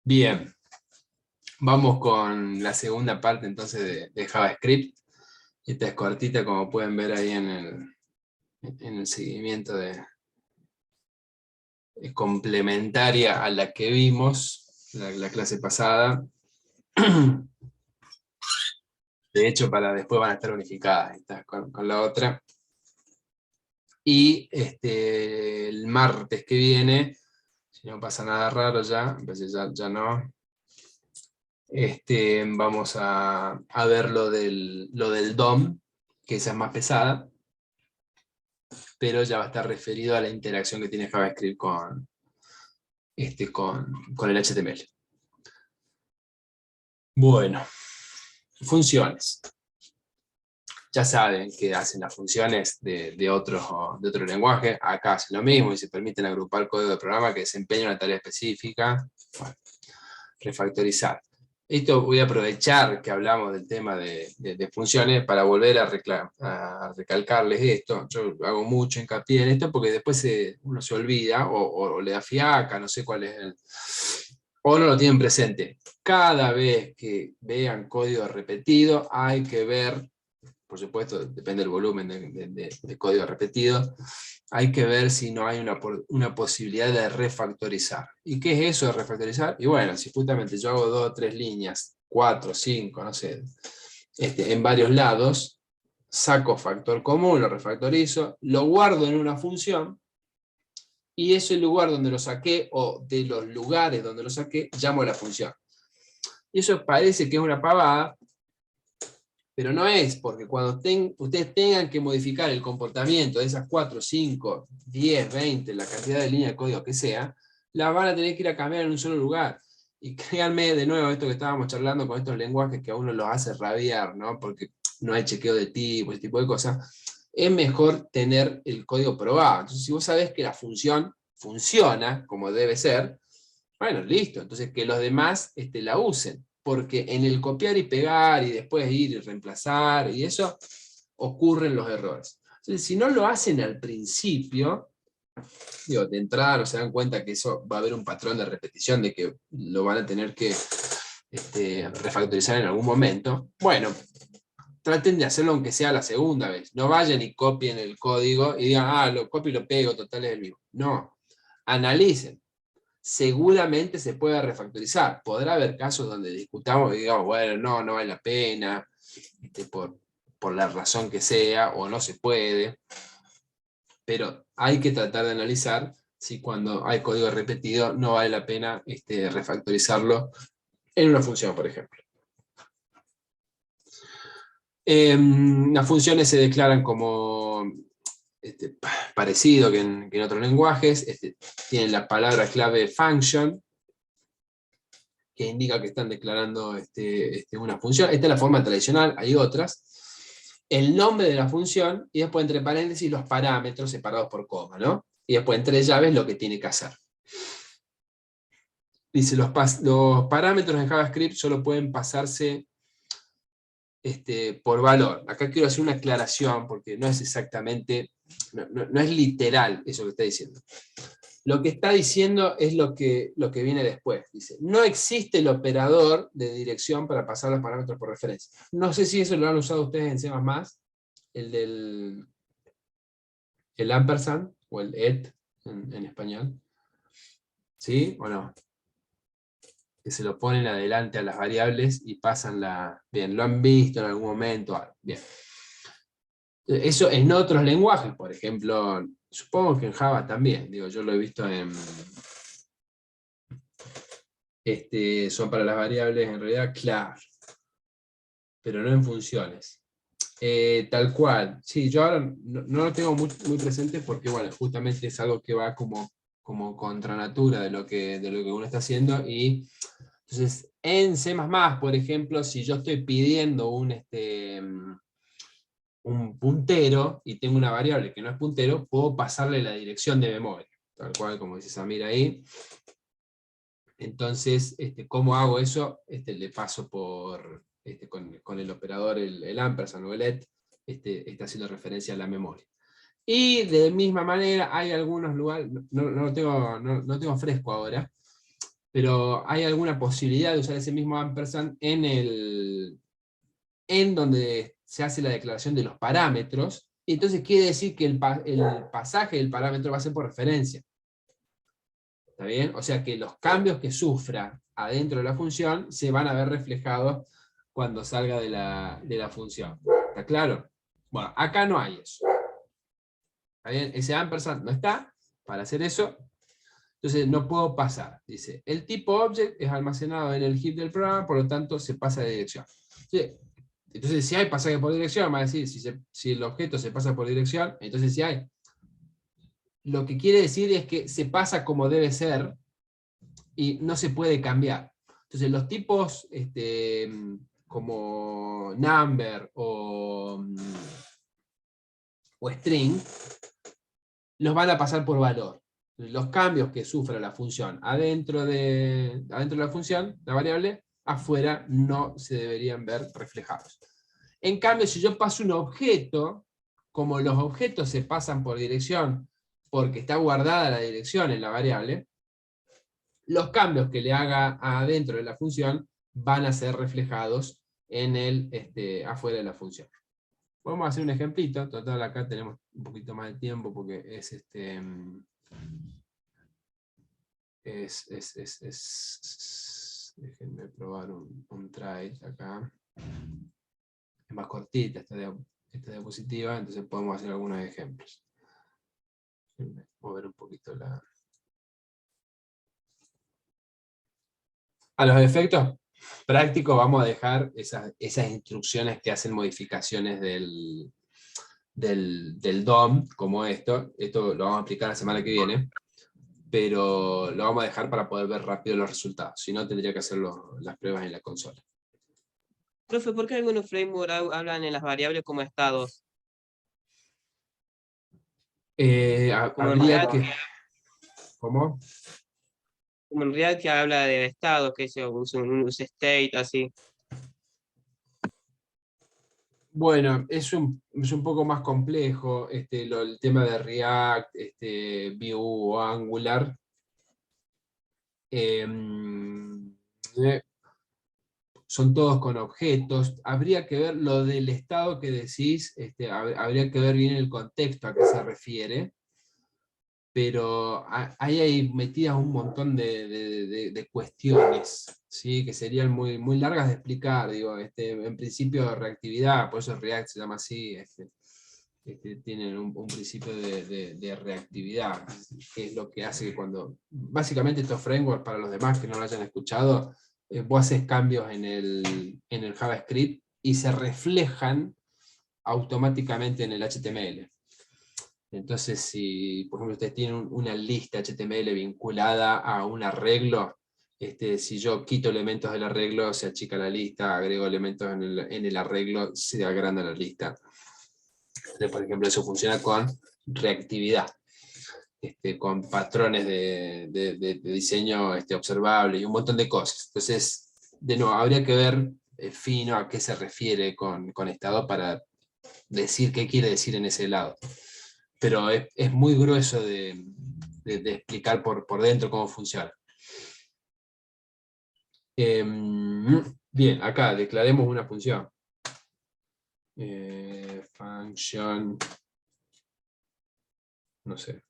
Bien, vamos con la segunda parte entonces de JavaScript. Esta es cortita, como pueden ver ahí en el seguimiento complementaria a la que vimos la clase pasada. De hecho, para después van a estar unificadas estas con la otra. Y el martes que viene, si no pasa nada raro ya, entonces ya no, vamos a ver lo del DOM, que esa es más pesada, pero ya va a estar referido a la interacción que tiene JavaScript con el HTML. Bueno, funciones. Ya saben que hacen las funciones de otro lenguaje. Acá hacen lo mismo y se permiten agrupar código de programa que desempeña una tarea específica. Bueno, refactorizar. Esto voy a aprovechar que hablamos del tema de funciones para volver a recalcarles esto. Yo hago mucho hincapié en esto porque después uno se olvida o le da fiaca, no sé cuál es o no lo tienen presente. Cada vez que vean código repetido hay que ver, por supuesto depende del volumen de código repetido, hay que ver si no hay una posibilidad de refactorizar. ¿Y qué es eso de refactorizar? Y bueno, si justamente yo hago 2 o 3 líneas, 4, 5, no sé, en varios lados, saco factor común, lo refactorizo, lo guardo en una función, y ese lugar donde lo saqué, o de los lugares donde lo saqué, llamo a la función. Y eso parece que es una pavada, pero no es, porque cuando ustedes tengan que modificar el comportamiento de esas 4, 5, 10, 20, la cantidad de líneas de código que sea, la van a tener que ir a cambiar en un solo lugar. Y créanme, de nuevo, esto que estábamos charlando con estos lenguajes que a uno los hace rabiar, ¿no? Porque no hay chequeo de tipo, ese tipo de cosas, es mejor tener el código probado. Entonces, si vos sabés que la función funciona como debe ser, bueno, listo, entonces que los demás la usen, porque en el copiar y pegar y después ir y reemplazar y eso, ocurren los errores. Entonces, si no lo hacen al principio, digo, de entrada no se dan cuenta que eso va a haber un patrón de repetición, de que lo van a tener que refactorizar en algún momento, bueno, traten de hacerlo aunque sea la segunda vez. No vayan y copien el código y digan, lo copio y lo pego, total es el mismo. No, analicen. Seguramente se puede refactorizar. Podrá haber casos donde discutamos y digamos, bueno, no vale la pena, por la razón que sea, o no se puede, pero hay que tratar de analizar si cuando hay código repetido no vale la pena refactorizarlo en una función, por ejemplo. Las funciones se declaran como parecido que en otros lenguajes, tienen la palabra clave function, que indica que están declarando una función. Esta es la forma tradicional, hay otras. El nombre de la función, y después entre paréntesis los parámetros separados por coma, ¿no? Y después entre llaves lo que tiene que hacer. Dice, los parámetros en JavaScript solo pueden pasarse por valor. Acá quiero hacer una aclaración, porque no es exactamente, no es literal eso que está diciendo. Lo que está diciendo es lo que viene después. Dice, no existe el operador de dirección para pasar los parámetros por referencia. No sé si eso lo han usado ustedes en C++, el ampersand, o el et en español. ¿Sí o no? Que se lo ponen adelante a las variables y pasan la... Bien, lo han visto en algún momento. Bien. Eso en otros lenguajes, por ejemplo, supongo que en Java también. Digo, yo lo he visto en... son para las variables, en realidad, claro, pero no en funciones. Tal cual. Sí, yo ahora no lo tengo muy presente porque, bueno, justamente es algo que va como contra natura de lo que uno está haciendo. Y entonces, en C++, por ejemplo, si yo estoy pidiendo un puntero y tengo una variable que no es puntero, puedo pasarle la dirección de memoria, tal cual como dice Samir ahí. Entonces, ¿cómo hago eso? Le paso por, con el operador, el ampersand o el et, está haciendo referencia a la memoria. Y de misma manera hay algunos lugares, no lo tengo fresco ahora, pero hay alguna posibilidad de usar ese mismo ampersand en donde se hace la declaración de los parámetros, y entonces quiere decir que el pasaje del parámetro va a ser por referencia. ¿Está bien? O sea que los cambios que sufra adentro de la función se van a ver reflejados cuando salga de la función. ¿Está claro? Bueno, acá no hay eso. ¿Está bien? Ese ampersand no está para hacer eso. Entonces no puedo pasar. Dice, el tipo object es almacenado en el heap del programa, por lo tanto se pasa de dirección. Entonces si hay pasaje por dirección, va a decir, si el objeto se pasa por dirección, entonces sí hay. Lo que quiere decir es que se pasa como debe ser, y no se puede cambiar. Entonces los tipos como number o string los van a pasar por valor. Los cambios que sufra la función adentro de la función, la variable, afuera no se deberían ver reflejados. En cambio, si yo paso un objeto, como los objetos se pasan por dirección porque está guardada la dirección en la variable, los cambios que le haga adentro de la función van a ser reflejados en afuera de la función. Vamos a hacer un ejemplito, total acá tenemos un poquito más de tiempo porque déjenme probar un try acá. Es más cortita esta diapositiva, entonces podemos hacer algunos ejemplos. Mover un poquito la... A los efectos prácticos vamos a dejar esas instrucciones que hacen modificaciones del DOM, como esto lo vamos a aplicar la semana que viene, pero lo vamos a dejar para poder ver rápido los resultados, si no tendría que hacer las pruebas en la consola. Profe, ¿por qué algunos frameworks hablan en las variables como estados? Como en Habría React, que... ¿Cómo? como en React que habla de estados, que se usa un state, así. Bueno, es un poco más complejo el tema de React, Vue o Angular. Son todos con objetos. Habría que ver lo del estado que decís, habría que ver bien el contexto a qué se refiere, pero ahí hay metidas un montón de cuestiones, ¿sí? Que serían muy, muy largas de explicar. Digo, en principio reactividad, por eso React se llama así, tienen un principio de reactividad, que es lo que hace que cuando, básicamente estos frameworks, para los demás que no lo hayan escuchado, vos haces cambios en el JavaScript y se reflejan automáticamente en el HTML. Entonces, si por ejemplo ustedes tienen una lista HTML vinculada a un arreglo, si yo quito elementos del arreglo, se achica la lista, agrego elementos en el arreglo, se agranda la lista. Entonces, por ejemplo, eso funciona con reactividad, con patrones de diseño observable y un montón de cosas. Entonces, de nuevo, habría que ver fino a qué se refiere con estado para decir qué quiere decir en ese lado. Pero es muy grueso de explicar por dentro cómo funciona. Bien, acá declaremos una función. Function, no sé,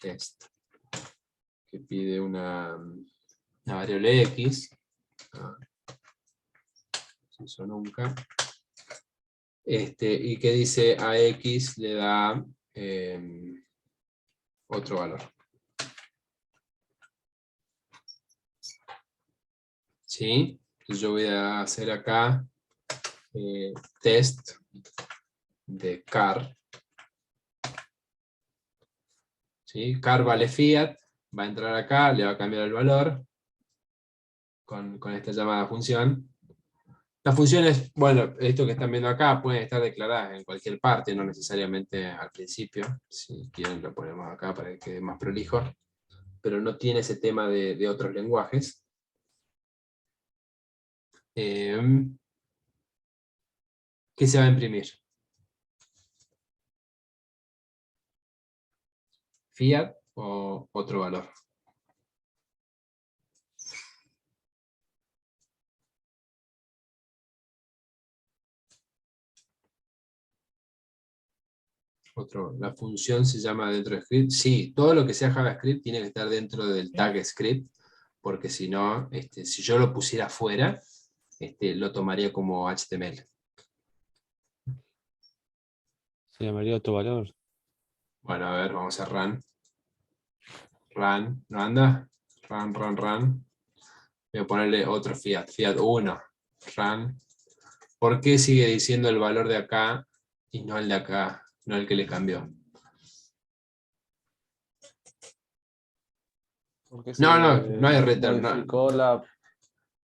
test, que pide una variable X, no se hizo nunca, y que dice a X le da otro valor. ¿Sí? Entonces yo voy a hacer acá test de car. ¿Sí? Car vale fiat, va a entrar acá, le va a cambiar el valor con esta llamada función. Las funciones, bueno, esto que están viendo acá, pueden estar declaradas en cualquier parte, no necesariamente al principio. Si quieren lo ponemos acá para que quede más prolijo, pero no tiene ese tema de otros lenguajes. ¿Qué se va a imprimir? ¿Fiat o otro valor? La función se llama dentro de script. Sí, todo lo que sea JavaScript tiene que estar dentro del tag script, porque si no, si yo lo pusiera afuera, lo tomaría como HTML. Se llamaría autovalor. Bueno, a ver, vamos a run. Run, ¿no anda? Run. Voy a ponerle otro fiat, fiat 1. Run. ¿Por qué sigue diciendo el valor de acá y no el de acá? No el que le cambió. Porque No hay return. No.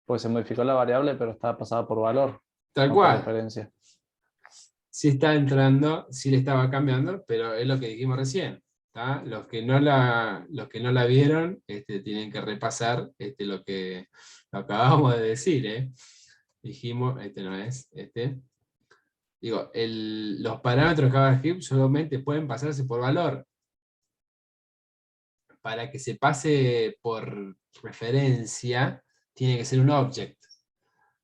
Pues se modificó la variable, pero estaba pasada por valor, Tal no por cual. referencia. Sí está entrando, sí le estaba cambiando, pero es lo que dijimos recién. ¿Tá? Los que no la vieron tienen que repasar lo que acabamos de decir. Dijimos, no es, Digo, los parámetros de JavaScript solamente pueden pasarse por valor. Para que se pase por referencia, tiene que ser un object.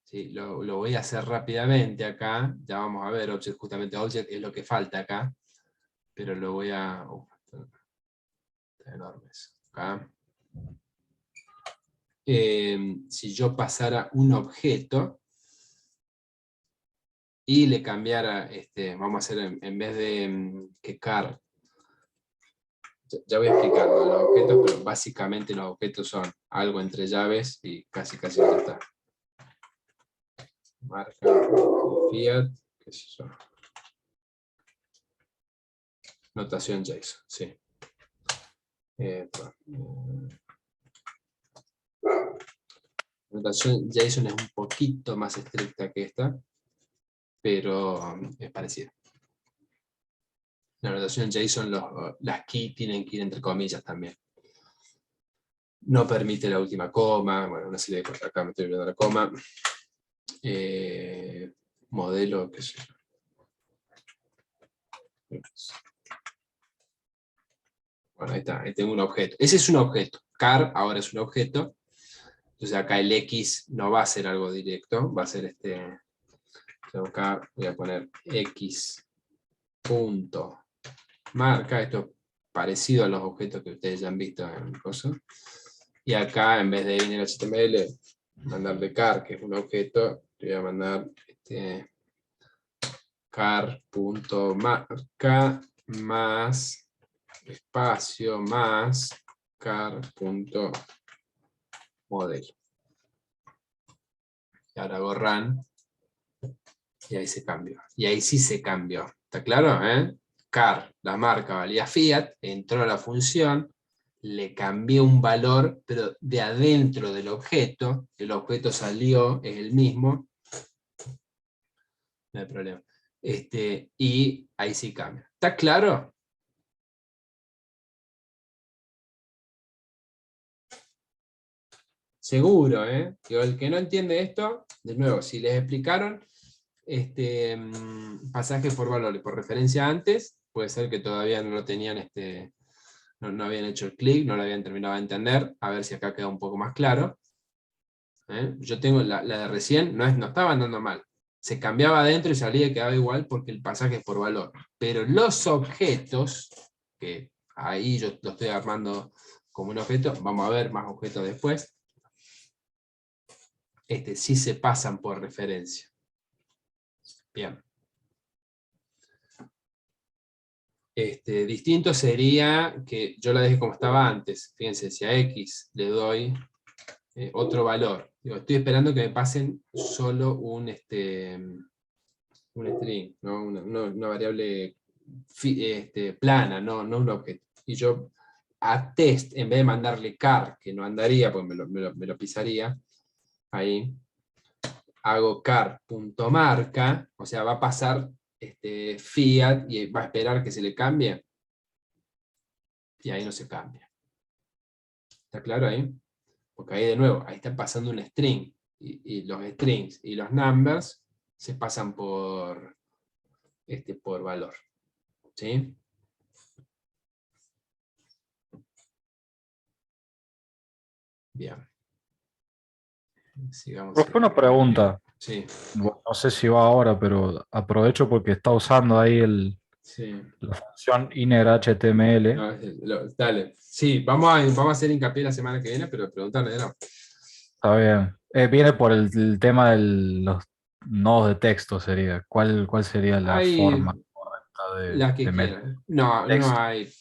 Sí, lo voy a hacer rápidamente acá. Ya vamos a ver, object, justamente object es lo que falta acá. Pero lo voy a... está enorme eso. Acá. Si yo pasara un objeto y le cambiara, vamos a hacer en vez de que car, ya voy a explicarlo los objetos, pero básicamente los objetos son algo entre llaves y casi ya está. Marca, fiat, qué sé yo. Notación JSON, sí. Notación JSON es un poquito más estricta que esta, pero es parecida. La notación JSON, las key tienen que ir entre comillas también. No permite la última coma, bueno, una serie de cosas. Acá me estoy olvidando la coma. Modelo, qué sé yo. Bueno, ahí está, ahí tengo un objeto. Ese es un objeto. Car ahora es un objeto. Entonces acá el X no va a ser algo directo, va a ser acá voy a poner X punto marca, esto es parecido a los objetos que ustedes ya han visto en el coso. Y acá en vez de in HTML, mandarle car, que es un objeto, le voy a mandar car.marca más espacio más car.modelo. Y ahora hago run, y ahí se cambió. Y ahí sí se cambió. ¿Está claro? Car, la marca valía fiat, entró a la función, le cambié un valor, pero de adentro del objeto, el objeto salió, es el mismo, no hay problema. Y ahí sí cambia. ¿Está claro? Seguro, Digo, el que no entiende esto, de nuevo, si les explicaron pasaje por valor y por referencia antes, puede ser que todavía no lo tenían, no habían hecho el clic, no lo habían terminado de entender, a ver si acá queda un poco más claro. Yo tengo la de recién, no estaba andando mal. Se cambiaba adentro y salía y quedaba igual porque el pasaje es por valor. Pero los objetos, que ahí yo lo estoy armando como un objeto, vamos a ver más objetos después, sí se pasan por referencia. Bien. Distinto sería que yo la dejé como estaba antes. Fíjense, si a X le doy otro valor. Digo, estoy esperando que me pasen solo un string, ¿no? Una variable plana, no un objeto. Y yo a test, en vez de mandarle car, que no andaría, pues me lo pisaría, ahí, hago car.marca, o sea, va a pasar fiat y va a esperar que se le cambie. Y ahí no se cambia. ¿Está claro ahí? Porque ahí de nuevo, ahí está pasando un string. Y los strings y los numbers se pasan por valor. ¿Sí? Bien. Sigamos. Profe, una pregunta. Sí. Bueno, no sé si va ahora, pero aprovecho porque está usando ahí Sí. La función inner HTML. No, dale. Sí, vamos a hacer hincapié la semana que viene, pero preguntarle, ¿no? Está bien. Viene por el tema de los nodos de texto, sería. ¿Cuál sería la Hay forma correcta las que de meter quieran. No, texto?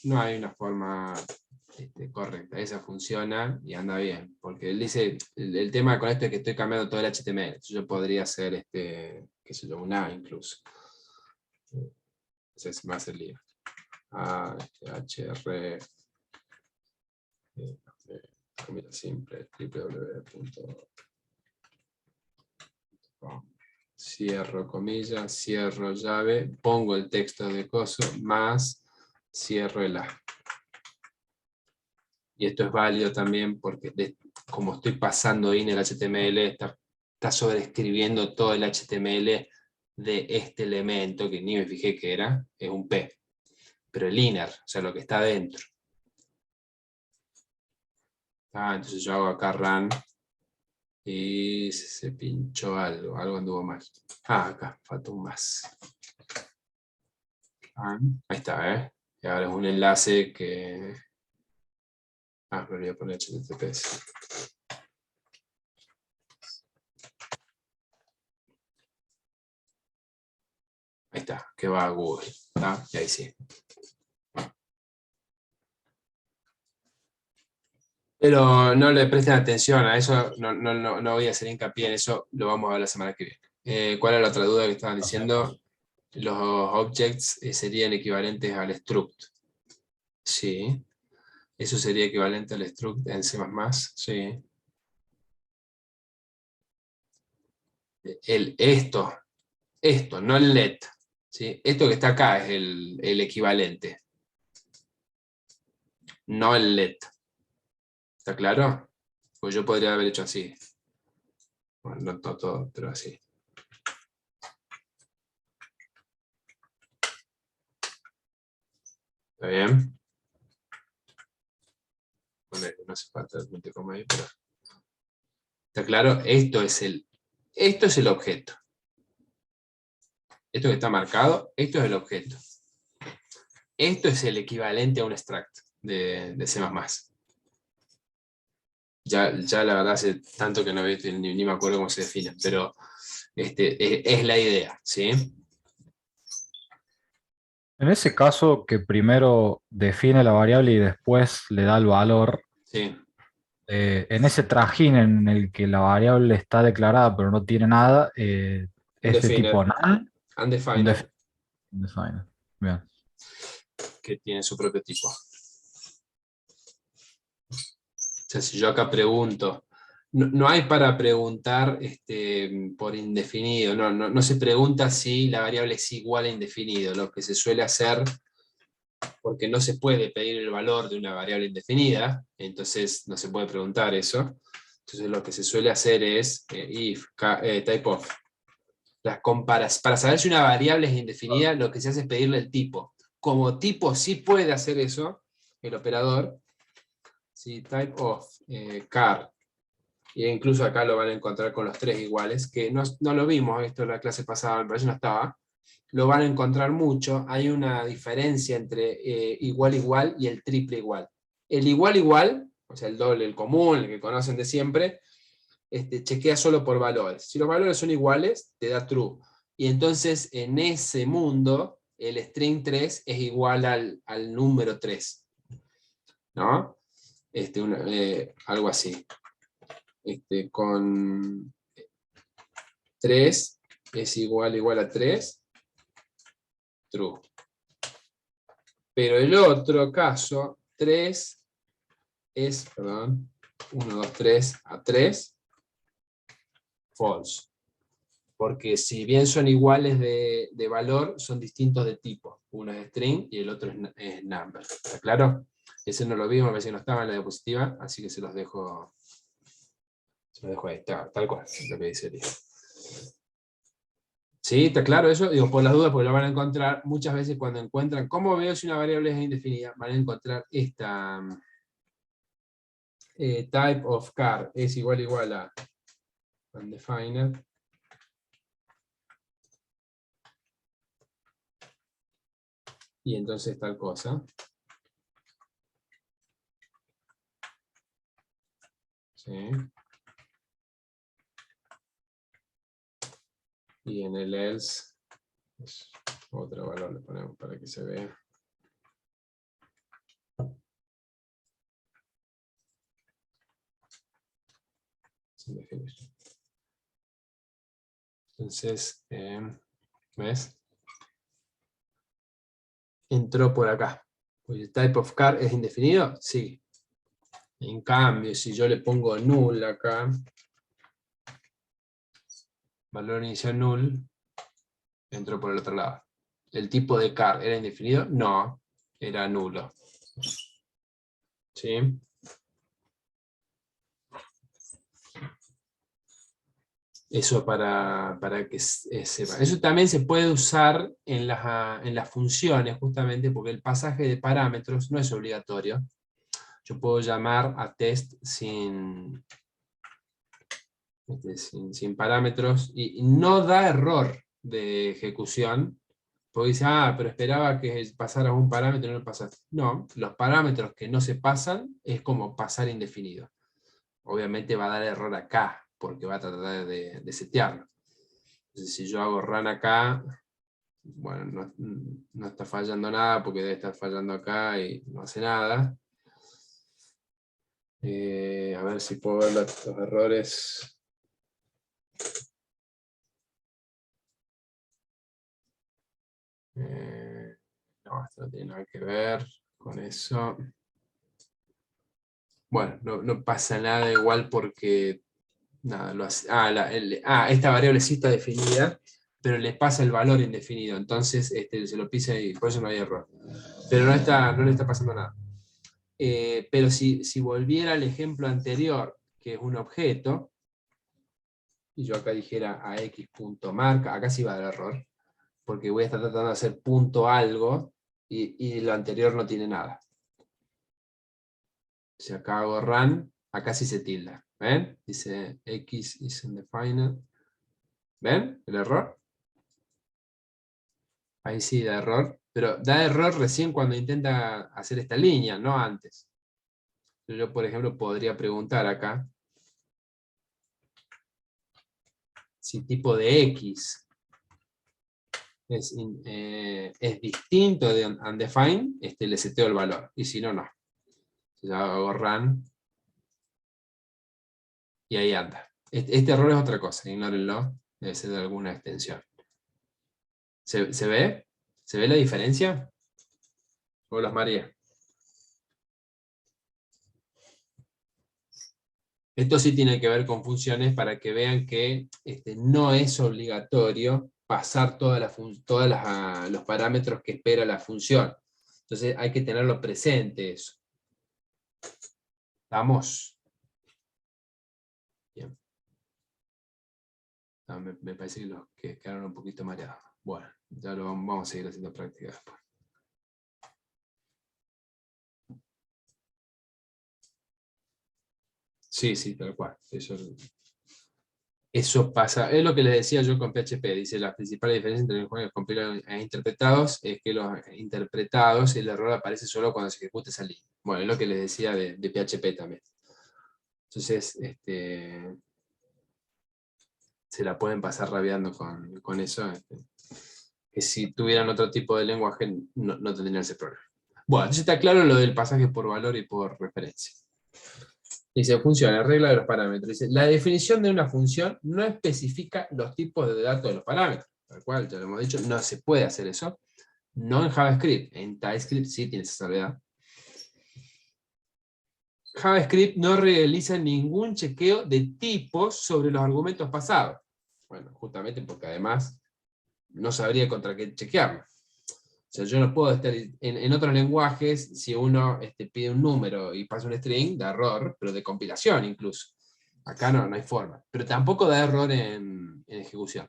no hay una forma correcta. Esa funciona y anda bien. Porque él dice, el tema con esto es que estoy cambiando todo el HTML. Entonces yo podría hacer qué sé yo, un A incluso. Entonces me hace el lío. HR comida simple www.com. Cierro comillas, cierro llave, pongo el texto de coso, más cierro el A. Y esto es válido también porque como estoy pasando in el HTML, está sobreescribiendo todo el HTML de este elemento, que ni me fijé que era, es un P. Pero el inner, o sea, lo que está adentro. Entonces yo hago acá run y se pinchó algo anduvo mal. Acá, falta un más. Ahí está, Y ahora es un enlace que... me voy a poner HTTPS. Ahí está, que va a Google. Y ahí sí. Pero no le presten atención a eso, no voy a hacer hincapié en eso, lo vamos a ver la semana que viene. ¿Cuál era la otra duda que estaban diciendo? Los objects serían equivalentes al struct. Sí. Eso sería equivalente al struct en C++. Sí. Esto, no el let. ¿Sí? Esto que está acá es el equivalente. No el let. ¿Está claro? Pues yo podría haber hecho así. Bueno, no todo, pero así. ¿Está bien? Bueno, no hace falta el punto y coma ahí, pero... ¿Está claro? Esto es el objeto. Esto que está marcado, esto es el objeto. Esto es el equivalente a un extract de C++. Ya la verdad hace tanto que no veo, ni me acuerdo cómo se define, pero es la idea, ¿sí? En ese caso, que primero define la variable y después le da el valor, Sí. en ese trajín en el que la variable está declarada pero no tiene nada, es de tipo Undefined. null, Undefined, undefined. Bien. que tiene su propio tipo. O sea, si yo acá pregunto, no hay para preguntar por indefinido, no se pregunta si la variable es igual a indefinido, lo que se suele hacer, porque no se puede pedir el valor de una variable indefinida, entonces no se puede preguntar eso. Entonces lo que se suele hacer es if, type of. Para saber si una variable es indefinida, lo que se hace es pedirle el tipo. Como tipo sí puede hacer eso, el operador, ¿sí? Type of, char, e incluso acá lo van a encontrar con los tres iguales, que no lo vimos esto en la clase pasada, me parece que no estaba, lo van a encontrar mucho, hay una diferencia entre igual igual y el triple igual. El igual igual, o sea el doble, el común, el que conocen de siempre, chequea solo por valores. Si los valores son iguales, te da true. Y entonces en ese mundo, el string 3 es igual al número 3. ¿No? Algo así. Con 3 es igual a 3, true. Pero el otro caso, 3 es, 1, 2, 3 a 3, false. Porque si bien son iguales de valor, son distintos de tipo. Uno es string y el otro es number. ¿Está claro? Ese no lo vimos, a veces no estaba en la diapositiva, así que se los dejo ahí, tal cual, lo que dice el hijo. ¿Sí? ¿Está claro eso? Digo, por las dudas, porque lo van a encontrar muchas veces cuando encuentran, ¿cómo veo si una variable es indefinida? Van a encontrar esta type of char es igual a undefined. y entonces tal cosa. ¿Sí? Y en el else, pues, otro valor le ponemos para que se vea. Sin definir. Entonces, ¿ves? Entró por acá. Pues el type of car es indefinido, sí. En cambio, si yo le pongo null acá, valor inicial null, entró por el otro lado. ¿El tipo de car era indefinido? No, era nulo. ¿Sí? Eso para que sepa. Eso también se puede usar en las funciones, justamente porque el pasaje de parámetros no es obligatorio. Yo puedo llamar a test sin parámetros y no da error de ejecución, porque dice, pero esperaba que pasara un parámetro y no lo pasaste. No, los parámetros que no se pasan es como pasar indefinido. Obviamente va a dar error acá, porque va a tratar de setearlo. Entonces si yo hago run acá, bueno, no está fallando nada, porque debe estar fallando acá y no hace nada. A ver si puedo ver los errores. No, esto no tiene nada que ver con eso. Bueno, no pasa nada igual porque nada, lo hace. Esta variable sí está definida, pero le pasa el valor indefinido, entonces se lo pisa y por eso no hay error. Pero no le está pasando nada. Pero si volviera al ejemplo anterior, que es un objeto, y yo acá dijera a x.marca, acá sí va a dar error, porque voy a estar tratando de hacer punto algo, y lo anterior no tiene nada. Si acá hago run, acá sí se tilda. ¿Ven? Dice x is undefined. ¿Ven el error? Ahí sí da error, pero da error recién cuando intenta hacer esta línea, no antes. Yo, por ejemplo, podría preguntar acá si tipo de x es distinto de undefined, le seteo el valor, y si no, no. Entonces hago run, y ahí anda. Este error es otra cosa, ignórenlo, debe ser de alguna extensión. ¿Se ve? ¿Se ve la diferencia? Hola María. Esto sí tiene que ver con funciones para que vean que no es obligatorio pasar todos los parámetros que espera la función. Entonces hay que tenerlo presente eso. ¿Estamos? Bien. Me parece que los que quedaron un poquito mareados. Bueno, ya lo vamos a seguir haciendo práctica después. Sí, tal cual. Eso pasa, es lo que les decía yo con PHP, dice la principal diferencia entre lenguajes compilados e interpretados es que los interpretados el error aparece solo cuando se ejecuta esa línea. Bueno, es lo que les decía de PHP también. Entonces, se la pueden pasar rabiando con eso, que si tuvieran otro tipo de lenguaje no tendrían ese problema. Bueno, entonces está claro lo del pasaje por valor y por referencia. Dice, funciones, regla de los parámetros. Dice, la definición de una función no especifica los tipos de datos de los parámetros. Tal cual, ya lo hemos dicho, no se puede hacer eso. No en JavaScript. En TypeScript sí tiene esa salvedad. JavaScript no realiza ningún chequeo de tipos sobre los argumentos pasados. Bueno, justamente porque además no sabría contra qué chequearlo. O sea, yo no puedo estar, en otros lenguajes, si uno pide un número y pasa un string, da error, pero de compilación incluso. Acá no hay forma. Pero tampoco da error en ejecución.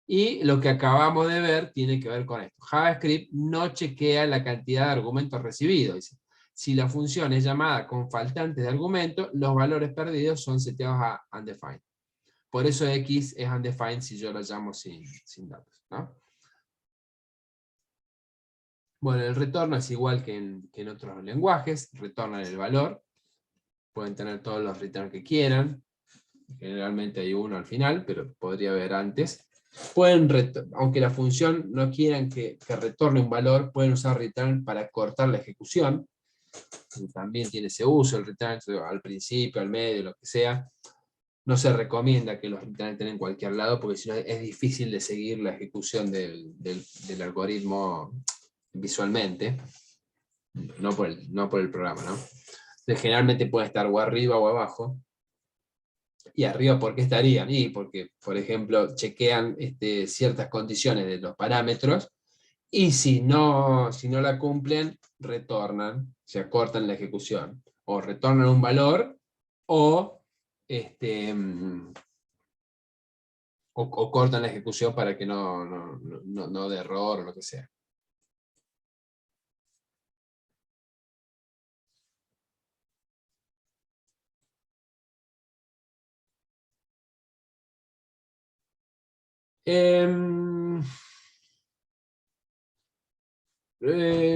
Y lo que acabamos de ver tiene que ver con esto. JavaScript no chequea la cantidad de argumentos recibidos. Dice, si la función es llamada con faltantes de argumentos, los valores perdidos son seteados a undefined. Por eso X es undefined si yo lo llamo sin datos, ¿no? Bueno, el retorno es igual que en otros lenguajes, retornan el valor, pueden tener todos los return que quieran, generalmente hay uno al final, pero podría haber antes. Aunque la función no quieran que retorne un valor, pueden usar return para cortar la ejecución. También tiene ese uso, el return al principio, al medio, lo que sea. No se recomienda que los return estén en cualquier lado, porque si no es difícil de seguir la ejecución del algoritmo visualmente, no por el programa, ¿no? Entonces, generalmente puede estar o arriba o abajo. Y arriba, ¿por qué estarían? Y porque, por ejemplo, chequean ciertas condiciones de los parámetros, y si no la cumplen, retornan, o sea, cortan la ejecución, o retornan un valor, o, o cortan la ejecución para que no dé error o lo que sea.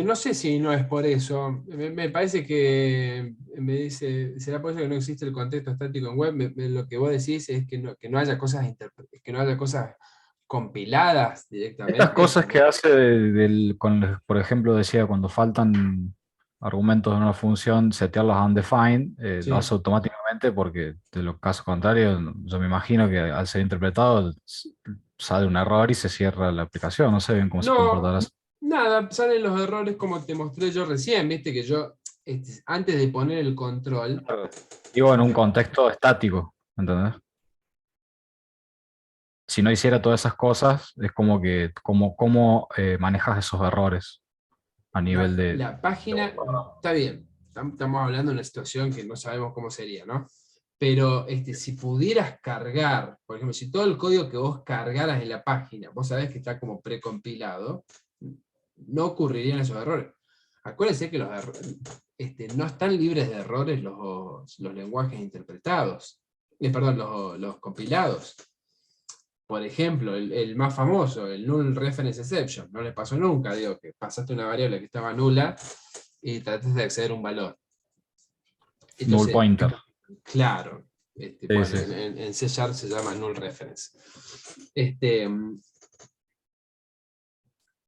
No sé si no es por eso. Me parece que me dice, será por eso que no existe el contexto estático en web. Lo que vos decís es que no haya cosas compiladas directamente. Estas cosas que hace por ejemplo, decía, cuando faltan argumentos de una función, setearlos a undefined, Sí. lo hace automáticamente, porque de los casos contrarios, yo me imagino que al ser interpretado sale un error y se cierra la aplicación. No sé bien cómo se comportará. Nada, salen los errores como te mostré yo recién, viste que yo, antes de poner el control... Digo, en un contexto estático, ¿entendés? Si no hiciera todas esas cosas, es como que, ¿cómo manejas esos errores a nivel de... La página, está bien, estamos hablando de una situación que no sabemos cómo sería, ¿no? Pero si pudieras cargar, por ejemplo, si todo el código que vos cargaras en la página, vos sabés que está como precompilado, no ocurrirían esos errores. Acuérdense que los errores, no están libres de errores los lenguajes interpretados, perdón, los compilados. Por ejemplo, el más famoso, el null reference exception, no les pasó nunca, digo, que pasaste una variable que estaba nula y trataste de acceder a un valor. null pointer. Claro, Sí, bueno, sí. en C# se llama null reference.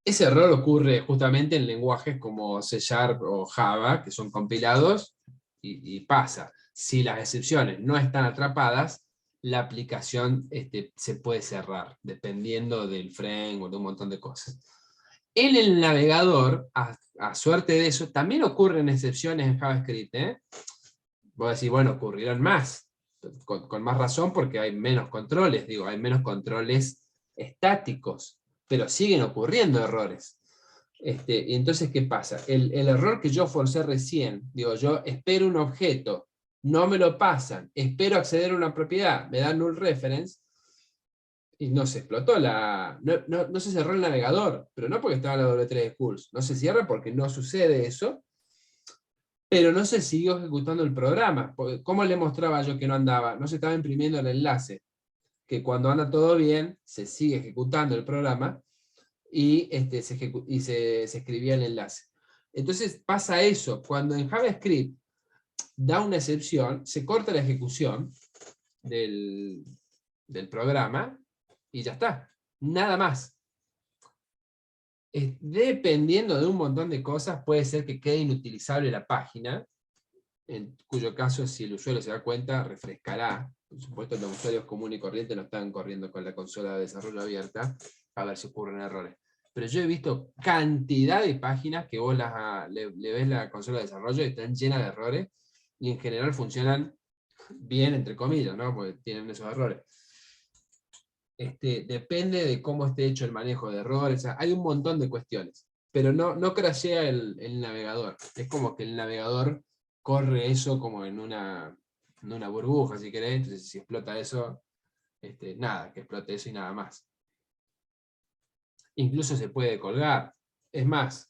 Ese error ocurre justamente en lenguajes como C# o Java, que son compilados, y pasa. Si las excepciones no están atrapadas, la aplicación se puede cerrar, dependiendo del framework, de un montón de cosas. En el navegador, a suerte de eso, también ocurren excepciones en JavaScript. Voy a decir, bueno, ocurrirán más, con más razón, porque hay menos controles, hay menos controles estáticos, pero siguen ocurriendo errores. Y entonces, ¿qué pasa? El error que yo forcé recién, yo espero un objeto, no me lo pasan, espero acceder a una propiedad, me dan null reference, y no se explotó no se cerró el navegador, pero no porque estaba en la W3 de schools, no se cierra porque no sucede eso, pero no se siguió ejecutando el programa. ¿Cómo le mostraba yo que no andaba? No se estaba imprimiendo el enlace, que cuando anda todo bien, se sigue ejecutando el programa, y, se escribía el enlace. Entonces pasa eso, cuando en JavaScript da una excepción, se corta la ejecución del programa, y ya está, nada más. Dependiendo de un montón de cosas, puede ser que quede inutilizable la página, en cuyo caso, si el usuario se da cuenta, refrescará. Por supuesto, los usuarios comunes y corrientes no están corriendo con la consola de desarrollo abierta a ver si ocurren errores. Pero yo he visto cantidad de páginas que vos le ves la consola de desarrollo y están llenas de errores, y en general funcionan bien, entre comillas, ¿no? Porque tienen esos errores. Depende de cómo esté hecho el manejo de errores, o sea, hay un montón de cuestiones, pero no crashea el navegador. Es como que el navegador corre eso como en una burbuja, si querés. Entonces, si explota eso, nada, que explote eso y nada más. Incluso se puede colgar. Es más,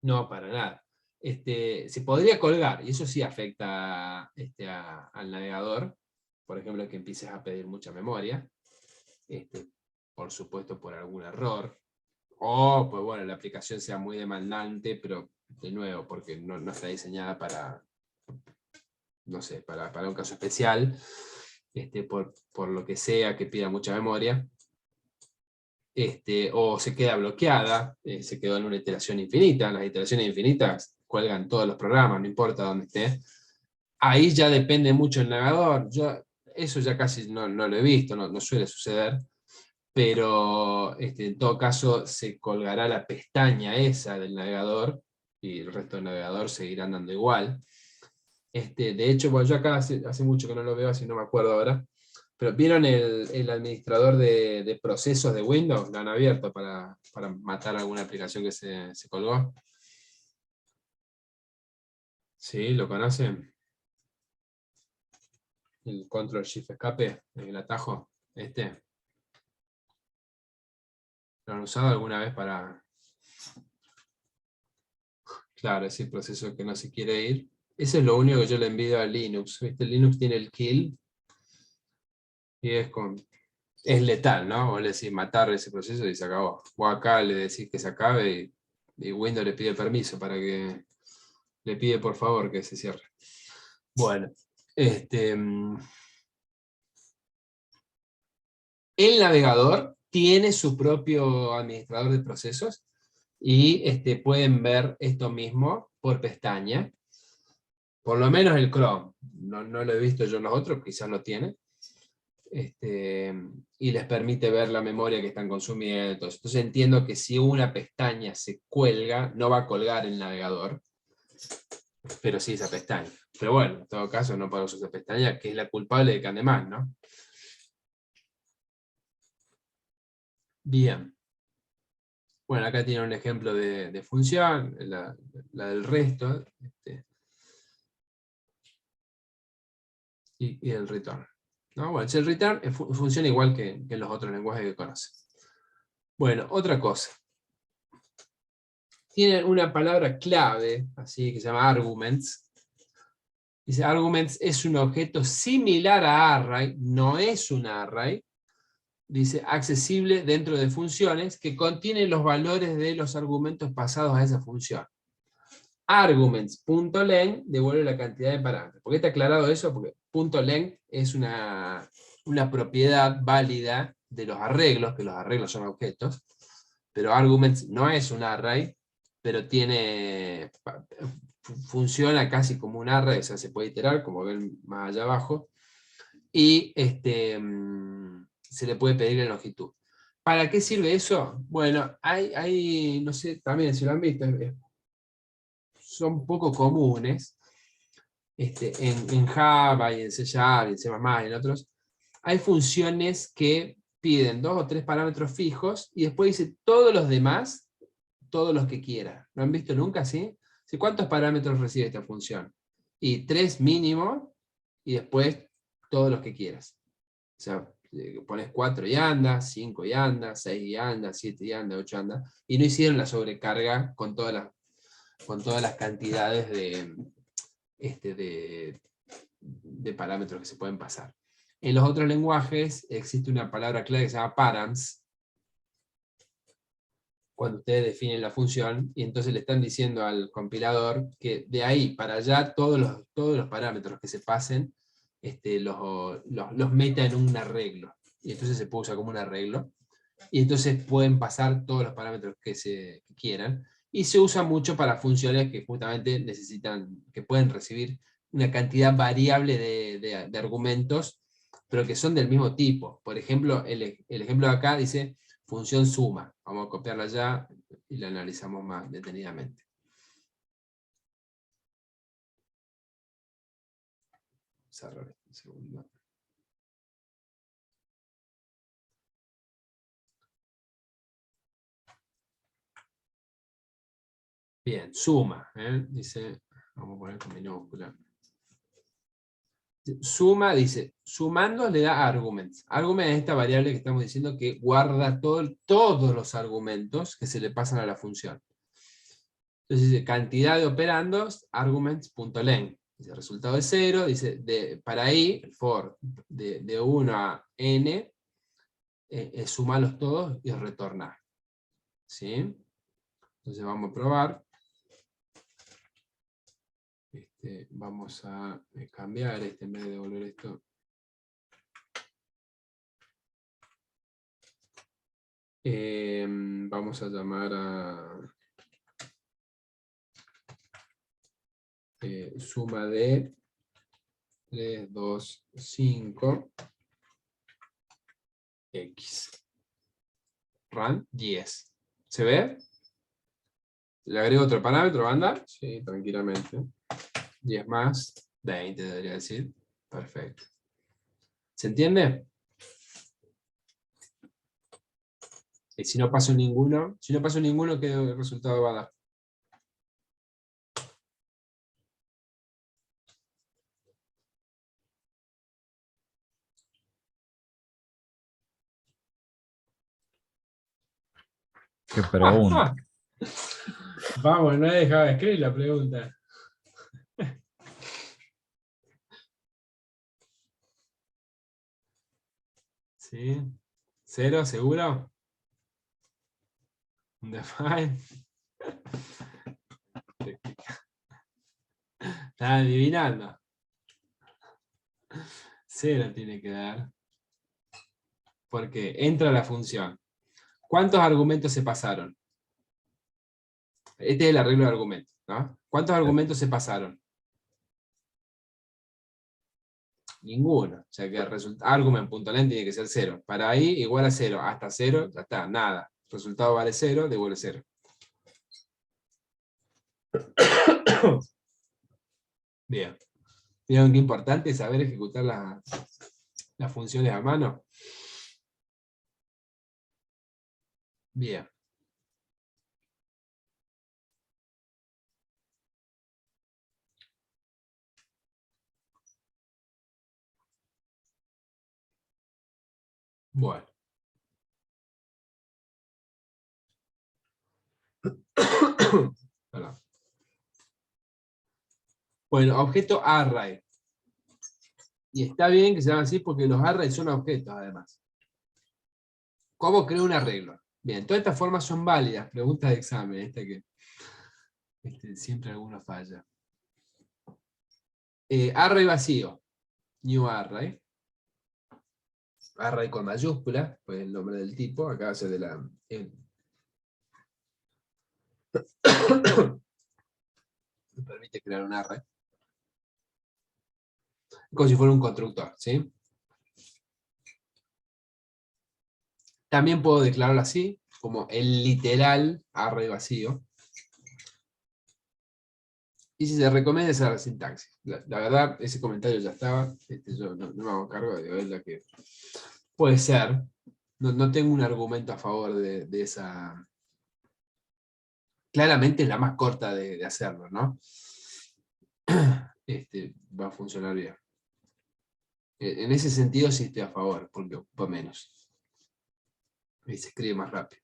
no, para nada. Se podría colgar, y eso sí afecta al navegador. Por ejemplo, que empieces a pedir mucha memoria. Por supuesto, por algún error, O, pues bueno, la aplicación sea muy demandante, pero de nuevo, porque no está diseñada para, no sé, para un caso especial, por lo que sea que pida mucha memoria. O se queda bloqueada, se quedó en una iteración infinita. Las iteraciones infinitas cuelgan todos los programas, no importa dónde esté. Ahí ya depende mucho el navegador. Eso ya casi no lo he visto, no suele suceder. Pero en todo caso se colgará la pestaña esa del navegador y el resto del navegador seguirá andando igual. De hecho, bueno, yo acá hace mucho que no lo veo, así no me acuerdo ahora, pero ¿vieron el administrador de procesos de Windows? Lo han abierto para matar alguna aplicación que se colgó. ¿Sí? ¿Lo conocen? El Control Shift Escape, el atajo, ¿Lo han usado alguna vez para...? Claro, ese proceso que no se quiere ir. Eso es lo único que yo le envidio a Linux. ¿Viste? Linux tiene el kill y es letal, ¿no? Vos le decís matar ese proceso y se acabó. Vos acá le decís que se acabe y Windows le pide permiso para que... Le pide por favor que se cierre. Bueno, el navegador tiene su propio administrador de procesos y pueden ver esto mismo por pestaña. Por lo menos el Chrome. No lo he visto yo en los otros, quizás lo tiene. Y les permite ver la memoria que están consumiendo. Entonces entiendo que si una pestaña se cuelga, no va a colgar el navegador, pero sí esa pestaña. Pero bueno, en todo caso no puedo usar esa pestaña, que es la culpable de que ande mal, ¿no? Bien. Bueno, acá tiene un ejemplo de función, la del resto, y el return. ¿No? Bueno, el return funciona igual que en los otros lenguajes que conocen. Bueno, otra cosa. Tiene una palabra clave, así que se llama arguments. Dice, arguments es un objeto similar a array, no es un array. Dice, accesible dentro de funciones que contienen los valores de los argumentos pasados a esa función. Arguments.len devuelve la cantidad de parámetros. ¿Por qué está aclarado eso? Porque .len es una propiedad válida de los arreglos, que los arreglos son objetos, pero arguments no es un array, pero funciona casi como un array, o sea, se puede iterar, como ven más allá abajo, y se le puede pedir la longitud. ¿Para qué sirve eso? Bueno, hay no sé, también si lo han visto, son poco comunes, en Java y en C# y en C++ y en otros, hay funciones que piden 2 o 3 parámetros fijos y después dice todos los demás, todos los que quiera. ¿Lo han visto nunca, sí? ¿Cuántos parámetros recibe esta función? Y 3 mínimo, y después todos los que quieras. O sea, pones 4 y anda, 5 y anda, 6 y anda, 7 y anda, 8 anda, y no hicieron la sobrecarga con todas las cantidades de parámetros que se pueden pasar. En los otros lenguajes existe una palabra clave que se llama params, cuando ustedes definen la función, y entonces le están diciendo al compilador que de ahí para allá todos los parámetros que se pasen los meta en un arreglo. Y entonces se puede usar como un arreglo. Y entonces pueden pasar todos los parámetros que quieran. Y se usa mucho para funciones que justamente necesitan, que pueden recibir una cantidad variable de argumentos, pero que son del mismo tipo. Por ejemplo, el ejemplo de acá dice función suma. Vamos a copiarla ya y la analizamos más detenidamente. Cerrar un segundo. Bien, suma. Dice, vamos a poner con minúscula. Suma, dice, sumando le da arguments. Argument es esta variable que estamos diciendo que guarda todos los argumentos que se le pasan a la función. Entonces dice, cantidad de operandos, arguments.len. Dice, resultado de 0, dice, para i, for, de 1 a n, sumarlos todos y retornar. ¿sí? Entonces vamos a probar. Vamos a cambiar en vez de devolver esto. Vamos a llamar a suma de 3, 2, 5, X. Run 10. ¿Se ve? ¿Le agrego otro parámetro, banda? Sí, tranquilamente. 10 más, 20 debería decir. Perfecto. ¿Se entiende? Y si no paso ninguno, ¿qué resultado va a dar? Que pero uno. Vamos, no he dejado de escribir la pregunta. ¿Sí? ¿Cero, seguro? Define. Estás adivinando. Cero tiene que dar. Porque entra la función. ¿Cuántos argumentos se pasaron? Este es el arreglo de argumentos, ¿no? ¿Cuántos argumentos se pasaron? Ninguno. O sea que el resultado argument.len tiene que ser 0. Para ahí igual a 0. Hasta 0, ya está, nada. Resultado vale 0, devuelve 0. Bien. ¿Vieron qué importante es saber ejecutar las funciones a mano? Bien. Bueno. Perdón. Bueno, objeto array. Y está bien que se llamen así porque los arrays son objetos además. ¿Cómo creo un arreglo? Bien, todas estas formas son válidas. Preguntas de examen, esta que siempre alguno falla. Array vacío. New array. Array con mayúscula, pues el nombre del tipo. Acá hace de la... me permite crear un array. Como si fuera un constructor, ¿sí? También puedo declararlo así, como el literal array vacío. Y si se recomienda esa la sintaxis. La verdad, ese comentario ya estaba. Yo no me hago cargo de verla que puede ser. No tengo un argumento a favor de esa. Claramente es la más corta de hacerlo, ¿no? Va a funcionar bien. En ese sentido sí estoy a favor, porque ocupa menos. Y se escribe más rápido.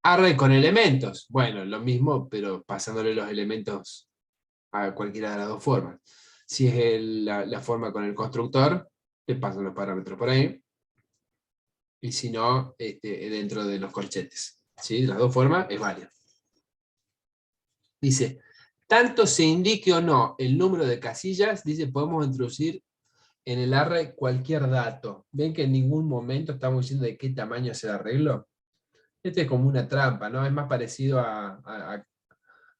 Array con elementos. Bueno, lo mismo, pero pasándole los elementos a cualquiera de las dos formas. Si es la forma con el constructor, le pasan los parámetros por ahí. Y si no, dentro de los corchetes. ¿Sí? De las dos formas es válido. Dice, tanto se indique o no el número de casillas, dice, podemos introducir en el array cualquier dato. ¿Ven que en ningún momento estamos diciendo de qué tamaño es el arreglo? Este es como una trampa, ¿no? Es más parecido a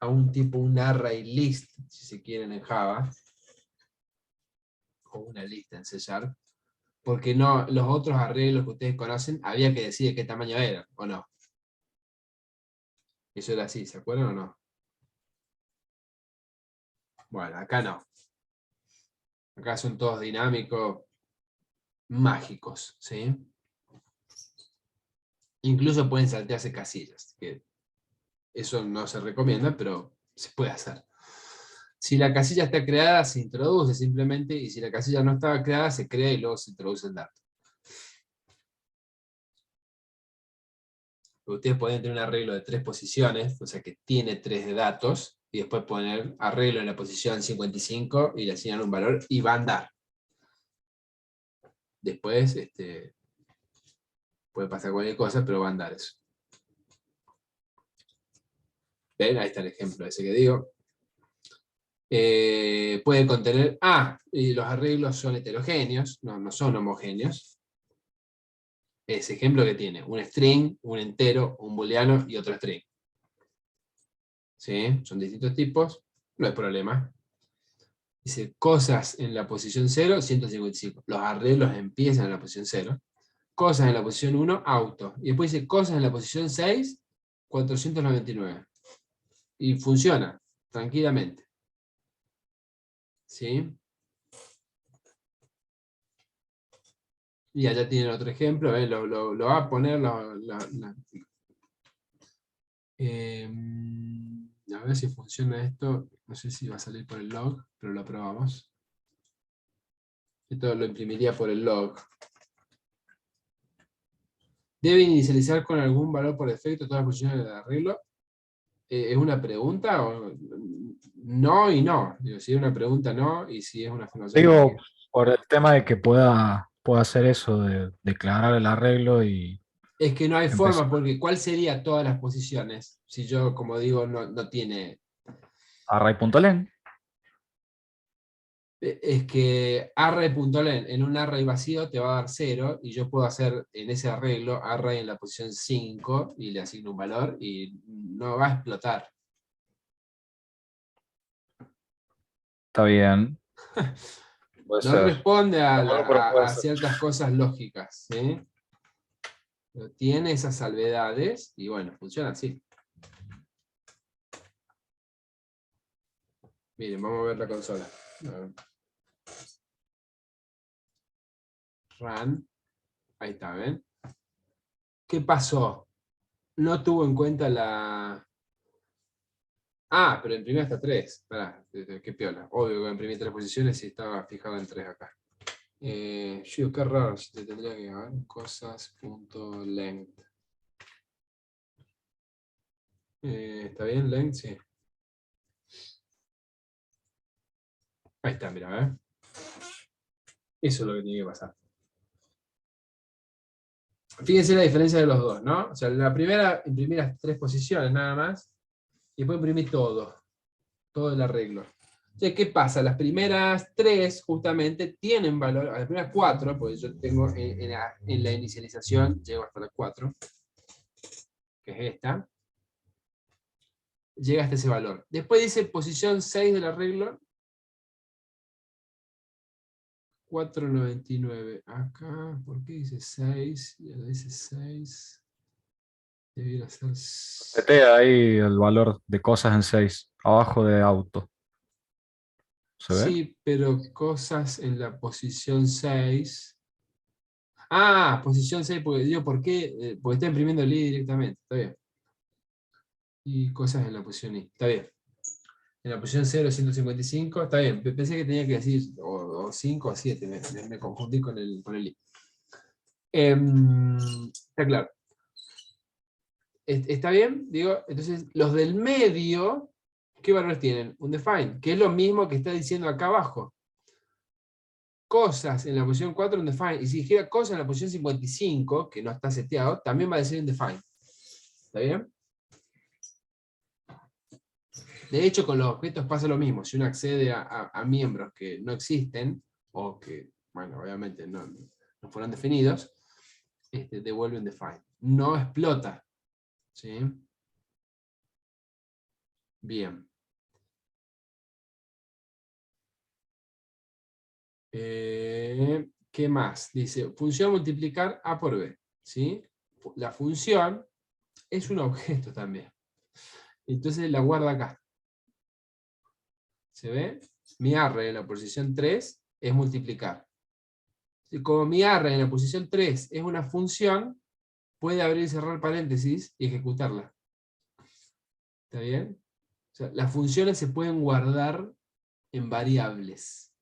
un tipo, un array list, si se quieren en Java, o una lista en C#, porque no, los otros arreglos que ustedes conocen, había que decir de qué tamaño eran, ¿o no? Eso era así, ¿se acuerdan o no? Bueno, acá no. Acá son todos dinámicos, mágicos, ¿sí? Incluso pueden saltearse casillas, que eso no se recomienda, pero se puede hacer. Si la casilla está creada, se introduce simplemente, y si la casilla no estaba creada, se crea y luego se introduce el dato. Ustedes pueden tener un arreglo de 3 posiciones, o sea que tiene 3 de datos, y después poner arreglo en la posición 55 y le asignan un valor y va a andar. Después puede pasar cualquier cosa, pero va a andar eso. ¿Ven? Ahí está el ejemplo ese que digo. Puede contener... y los arreglos son heterogéneos, no son homogéneos. Ese ejemplo que tiene un string, un entero, un booleano y otro string. ¿Sí? Son distintos tipos, no hay problema. Dice, cosas en la posición 0, 155. Los arreglos empiezan en la posición 0. Cosas en la posición 1, auto. Y después dice, cosas en la posición 6, 499. Y funciona, tranquilamente. ¿Sí? Y allá tienen otro ejemplo, ¿ven? Lo va a poner... a ver si funciona esto. No sé si va a salir por el log, pero lo probamos. Esto lo imprimiría por el log. ¿Debe inicializar con algún valor por defecto todas las posiciones del arreglo? ¿Es una pregunta? No y no. Digo, si es una pregunta, no, y si es una afirmación, Digo, también. por el tema de que pueda hacer eso, de declarar el arreglo y Es que no hay empezar. forma, porque ¿cuál sería todas las posiciones? Si yo, como digo, no tiene... Array.len. Es que array.len en un array vacío te va a dar 0, y yo puedo hacer en ese arreglo array en la posición 5 y le asigno un valor y no va a explotar. Está bien. Puede No ser. responde No, pero puede a ser. ciertas cosas lógicas, ¿sí? Pero tiene esas salvedades y bueno, funciona así. Miren, vamos a ver la consola. A ver. Run. Ahí está, ¿ven? ¿Qué pasó? No tuvo en cuenta la... pero imprimí hasta 3. Pará, qué piola. Obvio que imprimí 3 posiciones y estaba fijado en 3 acá. Qué raro, si te tendría que ver cosas.length. ¿Está bien length? Sí. Ahí está, mira, ¿eh? Eso es lo que tiene que pasar. Fíjense la diferencia de los dos, ¿no? O sea, la primera imprimí las 3 posiciones nada más, y después imprimí todo el arreglo. Entonces, ¿qué pasa? Las primeras 3 justamente tienen valor, las primeras 4, porque yo tengo en la inicialización, llego hasta la 4, que es esta, llega hasta ese valor. Después dice posición 6 del arreglo, 499. Acá, ¿por qué dice 6? Ya dice 6. Debiera ser... Setea ahí el valor de cosas en 6, abajo de auto. ¿Se ve? Sí, pero cosas en la posición 6. Posición 6, porque digo, ¿por qué? Porque está imprimiendo el I directamente, está bien. Y cosas en la posición I, está bien. En la posición 0, 155, está bien. Pensé que tenía que decir o 5 o 7, me confundí con el I. Está claro. ¿Está bien? Digo, entonces, los del medio, ¿qué valores tienen? Un define, que es lo mismo que está diciendo acá abajo. Cosas en la posición 4, un define. Y si dijera cosas en la posición 55, que no está seteado, también va a decir un define. ¿Está bien? De hecho, con los objetos pasa lo mismo. Si uno accede a miembros que no existen, o que, bueno, obviamente no fueron definidos, devuelve un define. No explota. ¿Sí? Bien. ¿Qué más? Dice, función multiplicar A por B. ¿Sí? La función es un objeto también. Entonces la guarda acá. ¿Se ve? Mi array en la posición 3 es multiplicar. Y como mi array en la posición 3 es una función, puede abrir y cerrar paréntesis y ejecutarla. ¿Está bien? O sea, las funciones se pueden guardar en variables.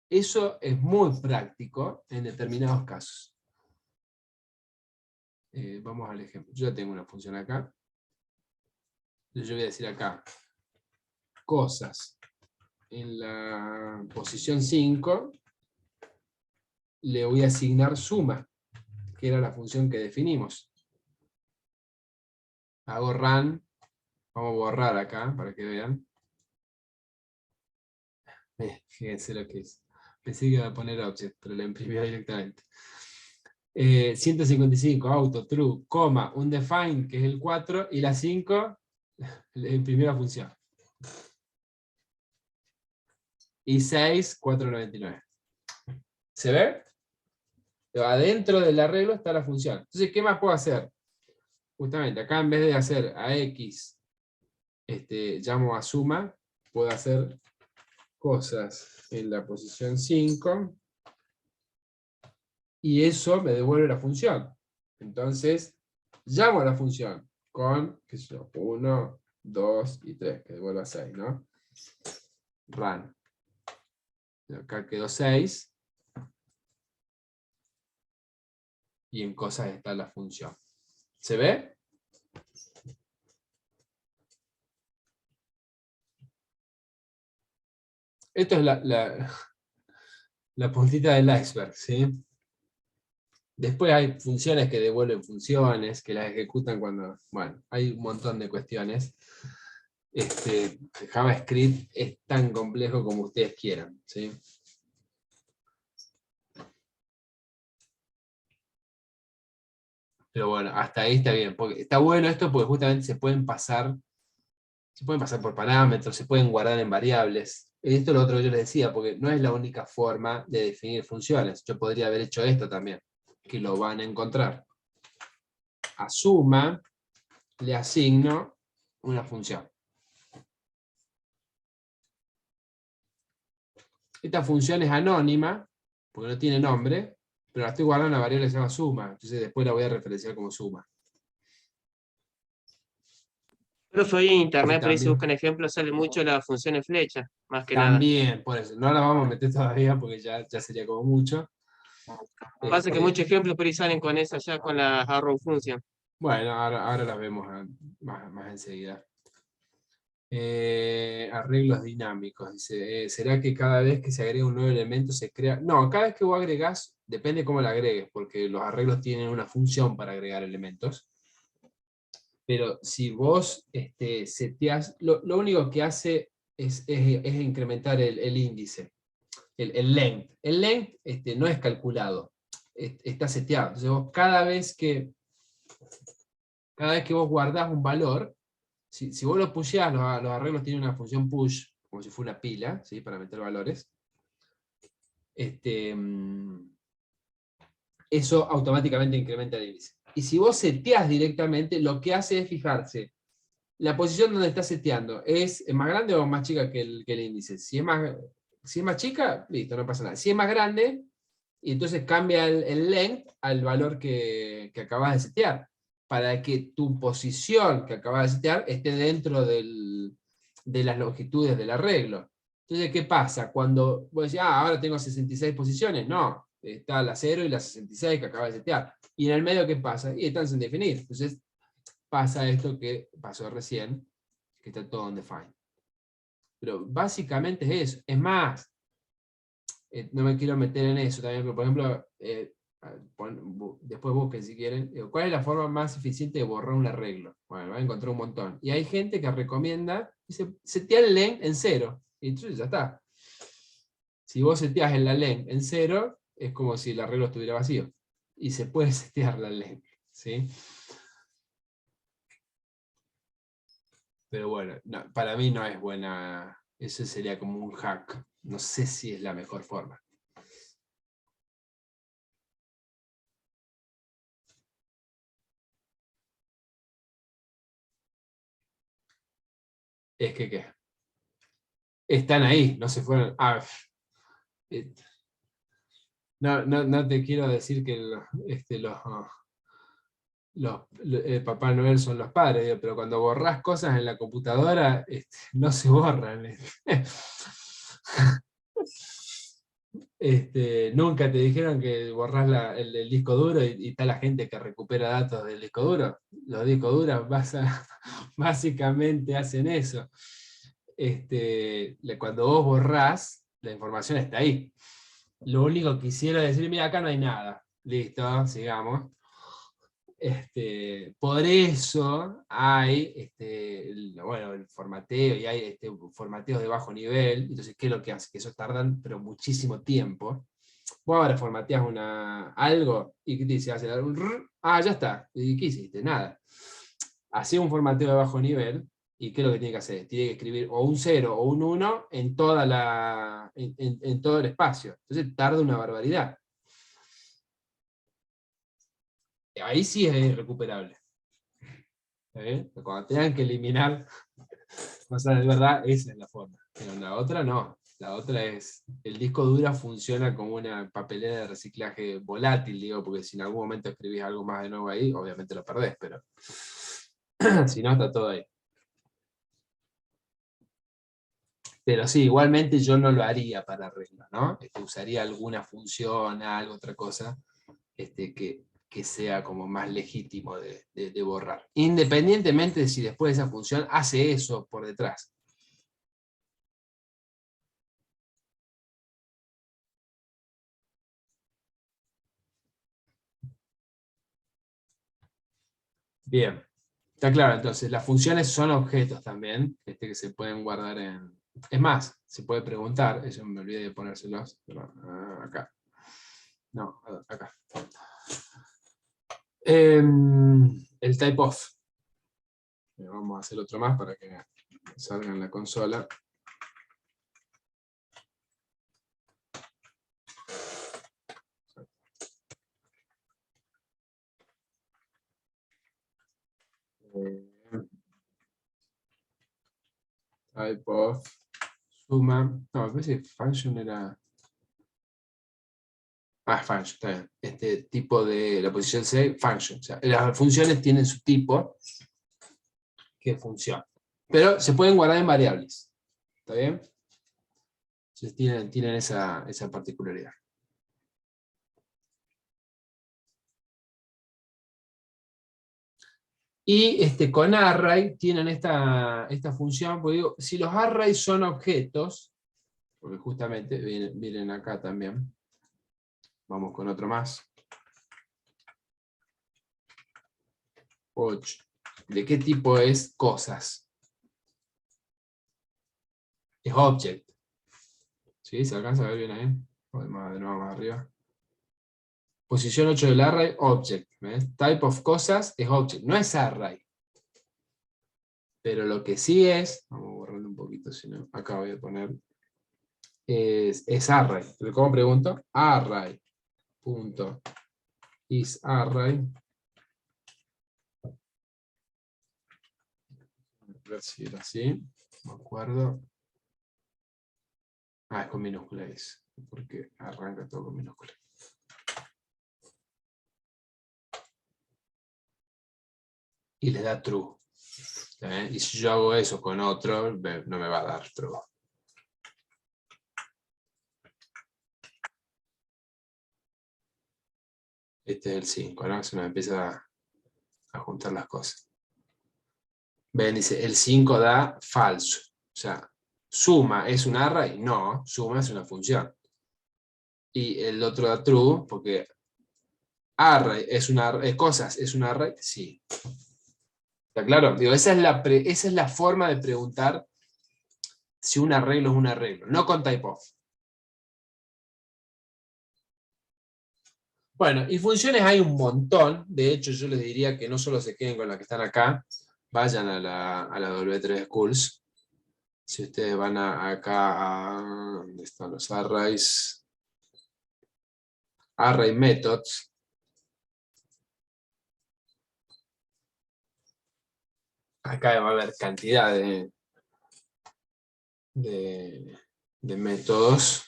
Eso es muy práctico en determinados casos. Vamos al ejemplo. Yo ya tengo una función acá. Entonces yo voy a decir acá, cosas. En la posición 5 le voy a asignar suma, que era la función que definimos. Hago run Vamos a borrar acá para que vean. Fíjense lo que es. Pensé que iba a poner object, pero lo imprimió directamente. 155, auto, true, coma, undefined, que es el 4, y la 5, le imprimió la función. Y 6, 499. ¿Se ve? Adentro del arreglo está la función. Entonces, ¿qué más puedo hacer? Justamente, acá en vez de hacer a x, llamo a suma, puedo hacer cosas en la posición 5, y eso me devuelve la función. Entonces, llamo a la función con, qué sé yo, 1, 2 y 3, que devuelva 6, ¿no? Run. Acá quedó 6. Y en cosas está la función. ¿Se ve? Esto es la puntita del iceberg, ¿sí? Después hay funciones que devuelven funciones, que las ejecutan cuando... Bueno, hay un montón de cuestiones. JavaScript es tan complejo como ustedes quieran, ¿sí? Pero bueno, hasta ahí está bien. Porque está bueno esto porque justamente se pueden pasar por parámetros, se pueden guardar en variables. Esto es lo otro que yo les decía, porque no es la única forma de definir funciones. Yo podría haber hecho esto también, que lo van a encontrar. A suma le asigno una función. Esta función es anónima, porque no tiene nombre, pero la estoy guardando en una variable que se llama suma, entonces después la voy a referenciar como suma. Pero hoy en internet, por ahí si También. buscan ejemplos, sale mucho las funciones flecha, más que nada. También, por eso. No la vamos a meter todavía porque ya sería como mucho. Pasa que muchos ejemplos por ahí salen con esa ya, con la arrow function. Bueno, ahora las vemos más enseguida. Arreglos dinámicos. Dice, ¿será que cada vez que se agrega un nuevo elemento se crea? No, cada vez que vos agregás, depende cómo lo agregues, porque los arreglos tienen una función para agregar elementos. Pero si vos seteás, lo único que hace es incrementar el índice, el length. El length no es calculado, está seteado. Entonces vos cada vez que vos guardás un valor, si vos lo pusheás, los arreglos tienen una función push, como si fuera una pila, ¿sí? Para meter valores. Eso automáticamente incrementa el índice. Y si vos seteás directamente, lo que hace es fijarse la posición donde está seteando, ¿es más grande o más chica que el índice? Si es más chica, listo, no pasa nada. Si es más grande, y entonces cambia el length al valor que acabas de setear, para que tu posición que acabas de setear esté dentro de las longitudes del arreglo. Entonces, ¿qué pasa? Cuando vos decís, ahora tengo 66 posiciones, no, está la 0 y la 66 que acabas de setear. Y en el medio, ¿qué pasa? Y están sin definir. Entonces, pasa esto que pasó recién, que está todo undefined. Pero básicamente es eso. Es más, no me quiero meter en eso también, pero por ejemplo, después busquen si quieren, ¿cuál es la forma más eficiente de borrar un arreglo? Bueno, van a encontrar un montón. Y hay gente que recomienda, dice, setea el length en 0, y entonces ya está. Si vos seteás en la length en 0, es como si el arreglo estuviera vacío. Y se puede setear la length, ¿sí? Pero bueno, no, para mí no es buena, eso sería como un hack. No sé si es la mejor forma. Es que, ¿qué? Están ahí, no se fueron. No te quiero decir que Papá Noel son los padres, pero cuando borrás cosas en la computadora, no se borran. Nunca te dijeron que borrás el disco duro y está la gente que recupera datos del disco duro. Los discos duros básicamente hacen eso. Cuando vos borrás, la información está ahí. Lo único que quisiera decir, mira, acá no hay nada. Listo, sigamos. Por eso hay bueno, el formateo, y hay formateos de bajo nivel. Entonces, ¿qué es lo que hace? Que esos tardan pero muchísimo tiempo. Vos ahora formateas algo y ¿qué te dice? Hace un ya está. ¿Y qué hiciste? Nada. Hacé un formateo de bajo nivel y ¿qué es lo que tiene que hacer? Tiene que escribir o un 0 o un 1 en, en todo el espacio. Entonces tarda una barbaridad. Ahí sí es irrecuperable. Cuando tengan que eliminar cosas de verdad, esa es la forma. Pero la otra no. La otra es, el disco duro funciona como una papelera de reciclaje volátil, digo, porque si en algún momento escribís algo más de nuevo ahí, obviamente lo perdés, pero si no, está todo ahí. Pero sí, igualmente yo no lo haría para regla, ¿no? Usaría alguna función, algo, otra cosa, que sea como más legítimo de borrar. Independientemente de si después esa función hace eso por detrás. Bien. Está claro, entonces las funciones son objetos también, que se pueden guardar en... Es más, se puede preguntar, eso me olvidé de ponérselos, pero, acá. No, acá. El type of. Vamos a hacer otro más para que salga en la consola. Type of suma. No, a veces function era. Function, está bien. Este tipo de la posición C, function. O sea, las funciones tienen su tipo que funciona. Pero se pueden guardar en variables. ¿Está bien? Entonces tienen esa particularidad. Y con array tienen esta función, porque digo, si los arrays son objetos, porque justamente, miren acá también, vamos con otro más. 8. ¿De qué tipo es cosas? Es object. ¿Sí? ¿Se alcanza a ver bien ahí? De nuevo más arriba. Posición 8 del array, object. ¿Ves? Type of cosas es object, no es array. Pero lo que sí es, vamos a borrarlo un poquito, si no, acá voy a poner, es array. ¿Cómo pregunto? Array. Punto. Is array. A ver si era así. No me acuerdo. Es con minúscula es. Porque arranca todo con minúscula. Y le da true. Y si yo hago eso con otro, no me va a dar true. Este es el 5, ¿no? Se me empieza a juntar las cosas. Ven, dice, el 5 da falso. O sea, suma es un array, no, suma es una función. Y el otro da true, porque array es un array, cosas es un array, sí. ¿Está claro? Digo, esa es la forma de preguntar si un arreglo es un arreglo, no con type of. Bueno, y funciones hay un montón. De hecho, yo les diría que no solo se queden con las que están acá, vayan a la W3 Schools. Si ustedes van acá a ¿dónde están los arrays? Array methods. Acá va a haber cantidad de métodos.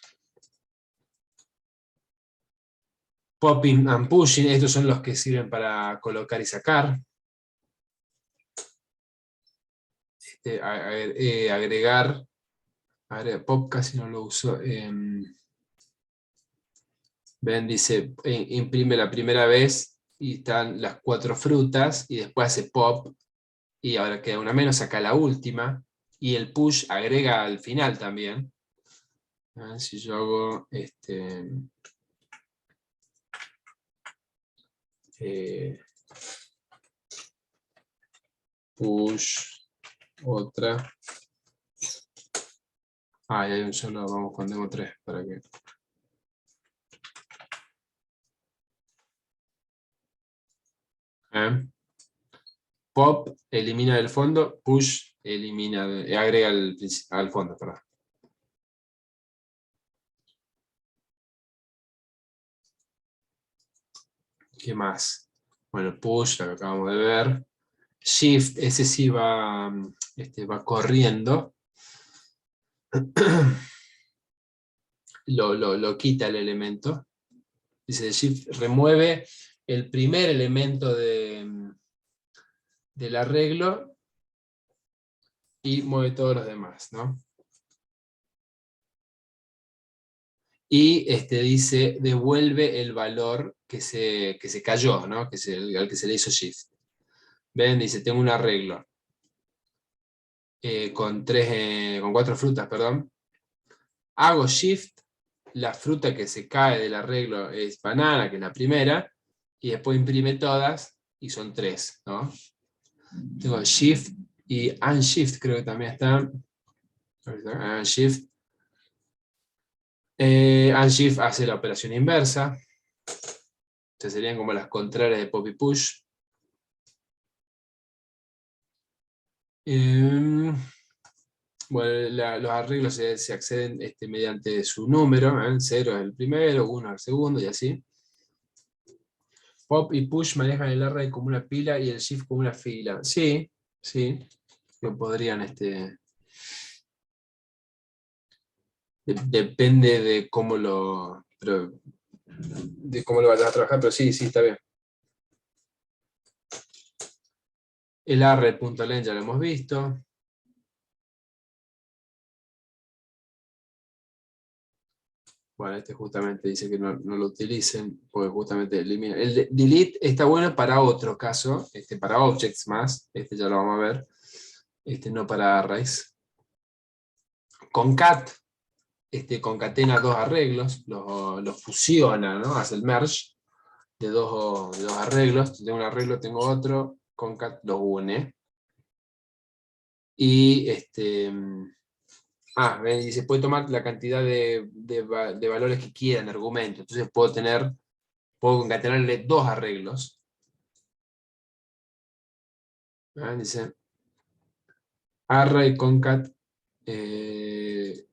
Popping and pushing, estos son los que sirven para colocar y sacar. Agregar, pop casi no lo uso. Ven, dice, imprime la primera vez y están las 4 frutas y después hace pop y ahora queda una menos, saca la última y el push agrega al final también. A ver si yo hago push, otra. Ah, y hay un solo, vamos con demo 3 para que. Pop elimina del fondo, push elimina, agrega al fondo, perdón. ¿Qué más? Bueno, push, lo que acabamos de ver. Shift, ese sí va, va corriendo. Lo quita el elemento. Dice Shift remueve el primer elemento del arreglo y mueve todos los demás, ¿no? Y dice, devuelve el valor que se cayó, ¿no? Al que se le hizo Shift. Ven, dice, tengo un arreglo con 4 frutas, perdón. Hago Shift, la fruta que se cae del arreglo es banana, que es la primera, y después imprime todas, y son 3, ¿no? Tengo Shift y Unshift, creo que también está. Unshift. Unshift hace la operación inversa. Entonces serían como las contrarias de pop y push. Bueno, los arreglos se acceden mediante su número. 0 es el primero, 1 es el segundo, y así. Pop y push manejan el array como una pila y el shift como una fila. Sí, sí. Que podrían, depende de cómo lo vayas a trabajar, pero sí, está bien. El array.len ya lo hemos visto. Bueno, justamente dice que no lo utilicen, porque justamente elimina. El delete está bueno para otro caso, para objects más, ya lo vamos a ver, no para arrays. Concat, concatena 2 arreglos, los fusiona, ¿no? Hace el merge de dos arreglos. Tengo un arreglo, tengo otro, concat los une. Y ven, y se puede tomar la cantidad de valores que quieran, argumentos. Entonces puedo concatenarle 2 arreglos. Dice array concat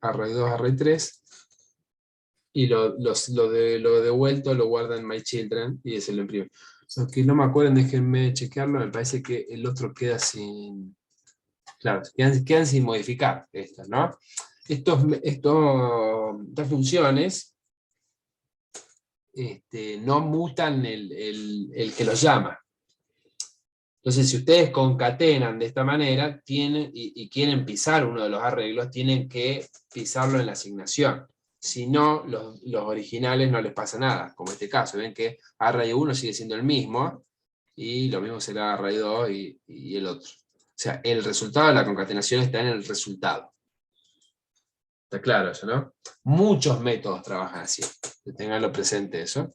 array 2, array 3. Y lo devuelto lo guarda en myChildren y ese lo imprime. Los que no me acuerdan, déjenme chequearlo. Me parece que el otro queda sin. Claro, quedan sin modificar estas, ¿no? Estas funciones no mutan el que los llama. Entonces, si ustedes concatenan de esta manera y quieren pisar uno de los arreglos, tienen que pisarlo en la asignación. Si no, los originales no les pasa nada, como este caso. Ven que array 1 sigue siendo el mismo, y lo mismo será array 2 y el otro. O sea, el resultado de la concatenación está en el resultado. Está claro eso, ¿no? Muchos métodos trabajan así. Tenganlo presente eso.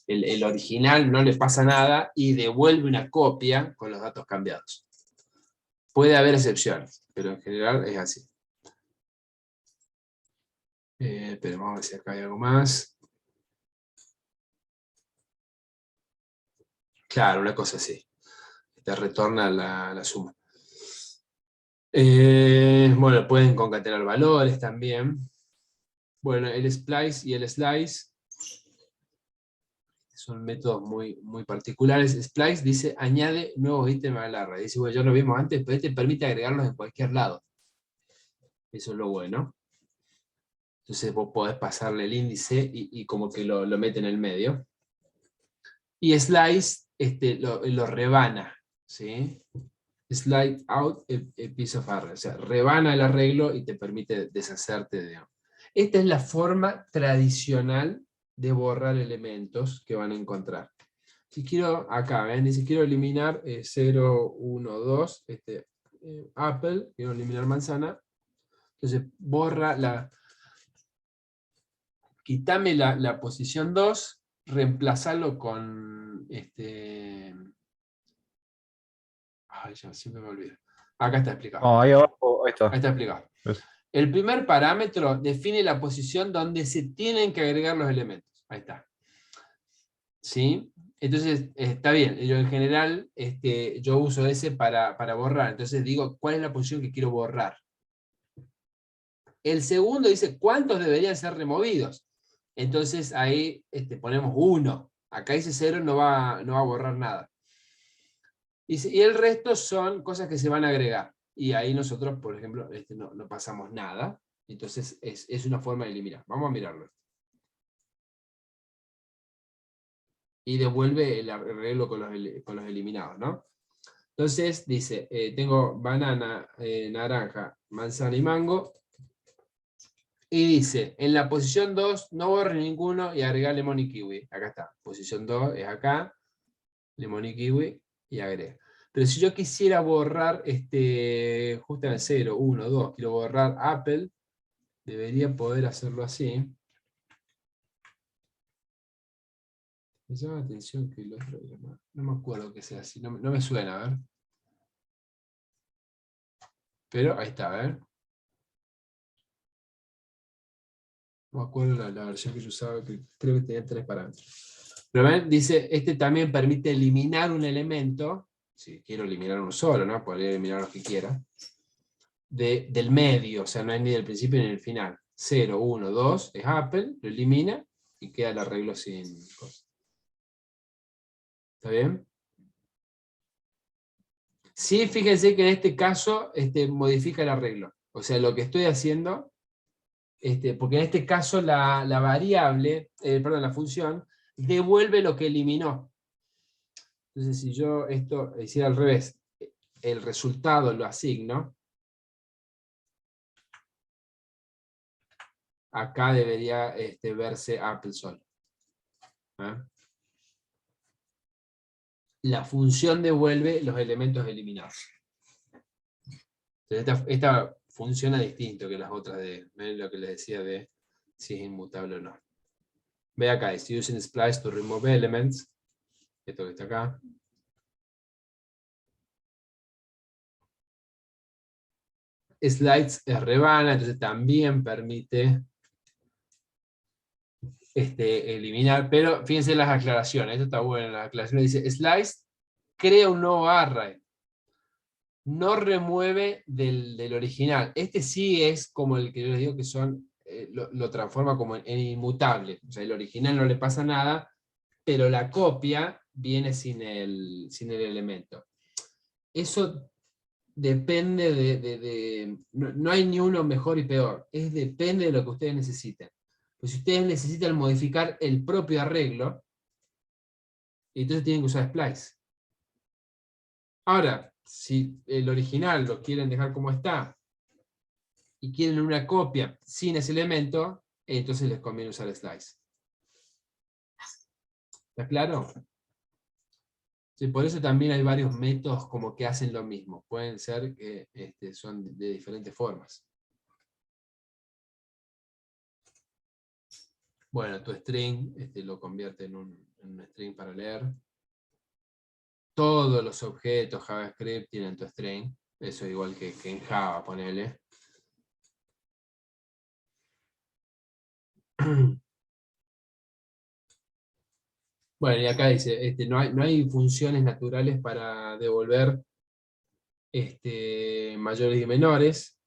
El original no le pasa nada y devuelve una copia con los datos cambiados. Puede haber excepciones, pero en general es así. Pero vamos a ver si acá hay algo más. Claro, una cosa así. Te retorna la suma. Bueno, pueden concatenar valores también. Bueno, el splice y el slice son métodos muy particulares. Splice dice, añade nuevos ítems al array. Dice, bueno, ya lo vimos antes, pero este permite agregarlos en cualquier lado. Eso es lo bueno. Entonces vos podés pasarle el índice y como que lo mete en el medio. Y slice lo rebana, ¿sí? Slide out a piece of array. O sea, rebana el arreglo y te permite deshacerte de. Esta es la forma tradicional de borrar elementos que van a encontrar. Si quiero, acá, ven, dice, quiero eliminar 0, 1, 2, Apple, quiero eliminar manzana. Entonces, quítame la posición 2, reemplazarlo con Ay, ya siempre me olvido. Acá está explicado. No, ahí abajo, ahí Ahí está. está explicado. Eso. El primer parámetro define la posición donde se tienen que agregar los elementos. Ahí está. ¿Sí? Entonces, está bien. Yo en general, yo uso ese para borrar. Entonces digo, ¿cuál es la posición que quiero borrar? El segundo dice, ¿cuántos deberían ser removidos? Entonces ahí ponemos 1. Acá dice 0, no va a borrar nada. Y el resto son cosas que se van a agregar. Y ahí nosotros, por ejemplo, no pasamos nada. Entonces es una forma de eliminar. Vamos a mirarlo. Y devuelve el arreglo con los eliminados, ¿no? Entonces dice, tengo banana, naranja, manzana y mango. Y dice, en la posición 2 no borre ninguno y agrega limón y kiwi. Acá está, posición 2 es acá, limón y kiwi y agrega. Pero si yo quisiera borrar, justo en el 0, 1, 2, quiero borrar Apple, debería poder hacerlo así. Me llama la atención que el otro, no me acuerdo que sea así, no me suena, a ver. Pero ahí está, a ver. No me acuerdo la versión que yo usaba, que creo que tenía 3 parámetros. Pero ven, dice, también permite eliminar un elemento, si quiero eliminar uno solo, ¿no? Podría eliminar los que quiera, del medio, o sea, no es ni del principio ni del final. 0, 1, 2 es Apple, lo elimina y queda el arreglo sin cosa. ¿Está bien? Sí, fíjense que en este caso modifica el arreglo. O sea, lo que estoy haciendo, porque en este caso la variable, perdón, la función, devuelve lo que eliminó. Entonces, si yo esto hiciera al revés, el resultado lo asigno, acá debería verse Apple solo. ¿Eh? La función devuelve los elementos eliminados. Entonces, esta funciona distinto que las otras ¿ven lo que les decía de si es inmutable o no. Ve acá, es using splice to remove elements, esto que está acá. Slides es rebana, entonces también permite eliminar, pero fíjense las aclaraciones, esto está bueno, las aclaraciones dice, slice crea un nuevo array, no remueve del original. Este sí es como el que yo les digo que son, lo transforma como en inmutable, o sea, el original no le pasa nada, pero la copia viene sin el elemento. Eso depende no hay ni uno mejor y peor, depende de lo que ustedes necesiten. Pues si ustedes necesitan modificar el propio arreglo, entonces tienen que usar splice. Ahora, si el original lo quieren dejar como está, y quieren una copia sin ese elemento, entonces les conviene usar slice. ¿Está claro? Sí, por eso también hay varios métodos como que hacen lo mismo. Pueden ser que son de diferentes formas. Bueno, tu string lo convierte en un string para leer. Todos los objetos JavaScript tienen tu string. Eso es igual que en Java, ponele. Bueno, y acá dice, no hay funciones naturales para devolver mayores y menores.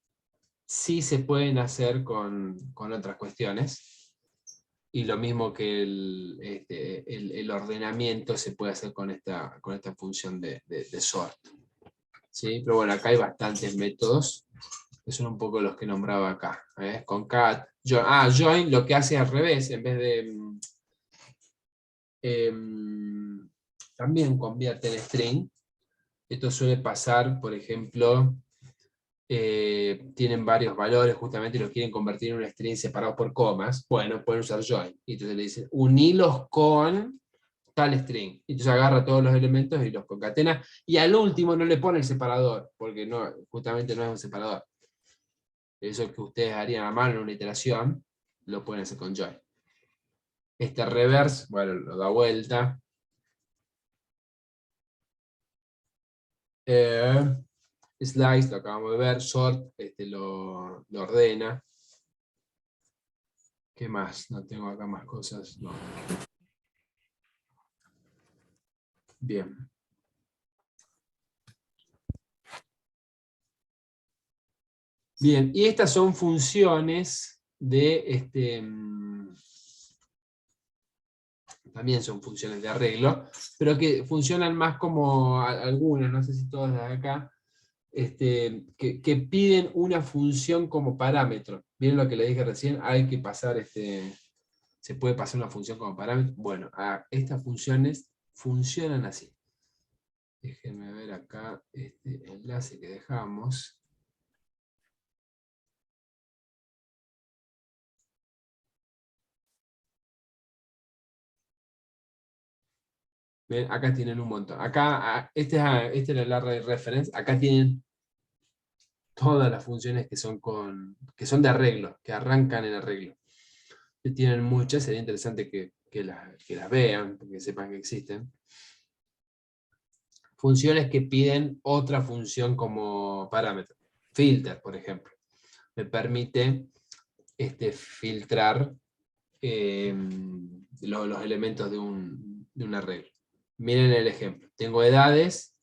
Sí se pueden hacer con otras cuestiones. Y lo mismo que el ordenamiento se puede hacer con esta función de sort. ¿Sí? Pero bueno, acá hay bastantes métodos, que son un poco los que nombraba acá. Con cat, join lo que hace al revés, en vez de también convierte en string. Esto suele pasar, por ejemplo, tienen varios valores justamente y los quieren convertir en un string separados por comas. Bueno, pueden usar join. Y entonces le dicen, unilos con tal string. Y entonces agarra todos los elementos y los concatena. Y al último no le pone el separador, porque justamente no es un separador. Eso que ustedes harían a mano en una iteración, lo pueden hacer con join. Este reverse, bueno, lo da vuelta. Slice, lo acabamos de ver. Sort, lo ordena. ¿Qué más? No tengo acá más cosas. No. Bien. Bien, y estas son funciones de también son funciones de arreglo, pero que funcionan más como algunas, no sé si todas las de acá, que piden una función como parámetro. ¿Vieron lo que le dije recién? Hay que pasar, se puede pasar una función como parámetro. Bueno, estas funciones funcionan así. Déjenme ver acá este enlace que dejamos. ¿Ven? Acá tienen un montón. Acá, este es el array reference. Acá tienen todas las funciones que son de arreglo, que arrancan en arreglo. Que tienen muchas, sería interesante que las vean, que sepan que existen. Funciones que piden otra función como parámetro. Filter, por ejemplo. Me permite filtrar los elementos de un arreglo. Miren el ejemplo. Tengo edades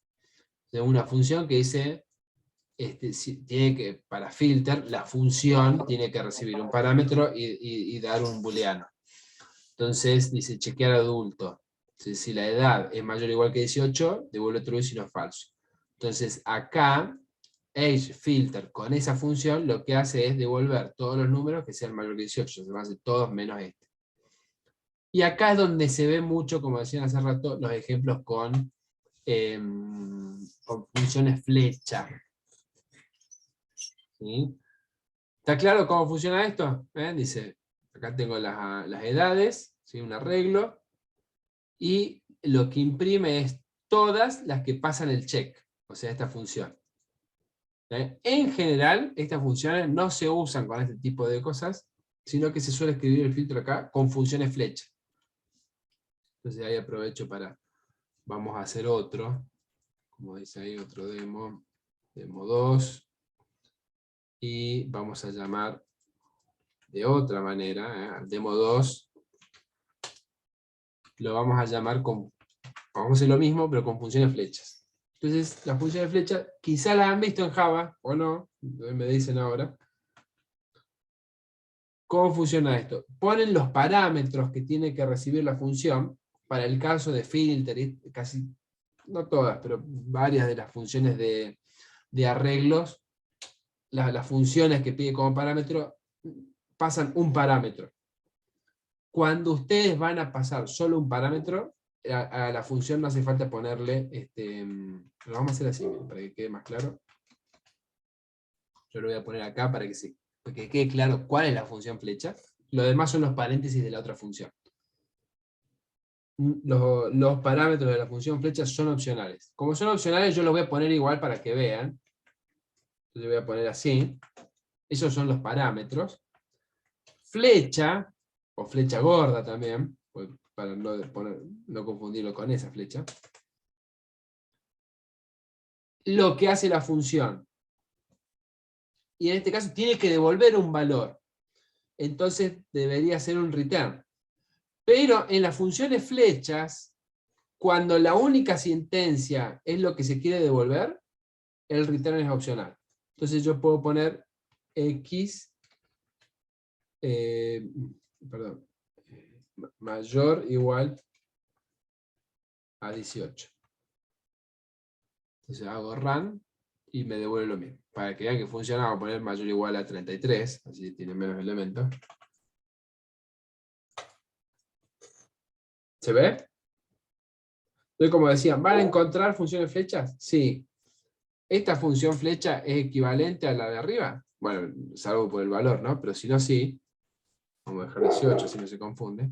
de una función que dice, para filter, la función tiene que recibir un parámetro y dar un booleano. Entonces dice chequear adulto. Entonces, si la edad es mayor o igual que 18, devuelve true si no es falso. Entonces acá, age filter con esa función lo que hace es devolver todos los números que sean mayor que 18, se van a hacer todos menos este. Y acá es donde se ve mucho, como decían hace rato, los ejemplos con funciones flecha. ¿Sí? ¿Está claro cómo funciona esto? Dice, acá tengo las edades, ¿sí? Un arreglo, y lo que imprime es todas las que pasan el check, o sea, esta función. En general, estas funciones no se usan con este tipo de cosas, sino que se suele escribir el filtro acá con funciones flecha. Entonces ahí aprovecho vamos a hacer otro, como dice ahí, otro demo 2, y vamos a llamar de otra manera, demo 2, lo vamos a llamar vamos a hacer lo mismo, pero con funciones flechas. Entonces, las funciones flecha, quizá las han visto en Java, o no, me dicen ahora. ¿Cómo funciona esto? Ponen los parámetros que tiene que recibir la función, para el caso de filter, casi, no todas, pero varias de las funciones de arreglos, las funciones que pide como parámetro, pasan un parámetro. Cuando ustedes van a pasar solo un parámetro, a la función no hace falta ponerle, lo vamos a hacer así, para que quede más claro. Yo lo voy a poner acá para que quede claro cuál es la función flecha. Lo demás son los paréntesis de la otra función. Los parámetros de la función flecha son opcionales. Como son opcionales, yo los voy a poner igual para que vean. Entonces voy a poner así. Esos son los parámetros. Flecha, o flecha gorda también, para no confundirlo con esa flecha. Lo que hace la función. Y en este caso tiene que devolver un valor. Entonces debería ser un return. Pero en las funciones flechas, cuando la única sentencia es lo que se quiere devolver, el return es opcional. Entonces yo puedo poner x, mayor o igual a 18. Entonces hago run y me devuelve lo mismo. Para que vean que funciona, vamos a poner mayor o igual a 33, así tiene menos elementos. ¿Se ve? Entonces, como decían, ¿van a encontrar funciones flechas? Sí. ¿Esta función flecha es equivalente a la de arriba? Bueno, salvo por el valor, ¿no? Pero si no, sí. Vamos a dejar 18, si no se confunde.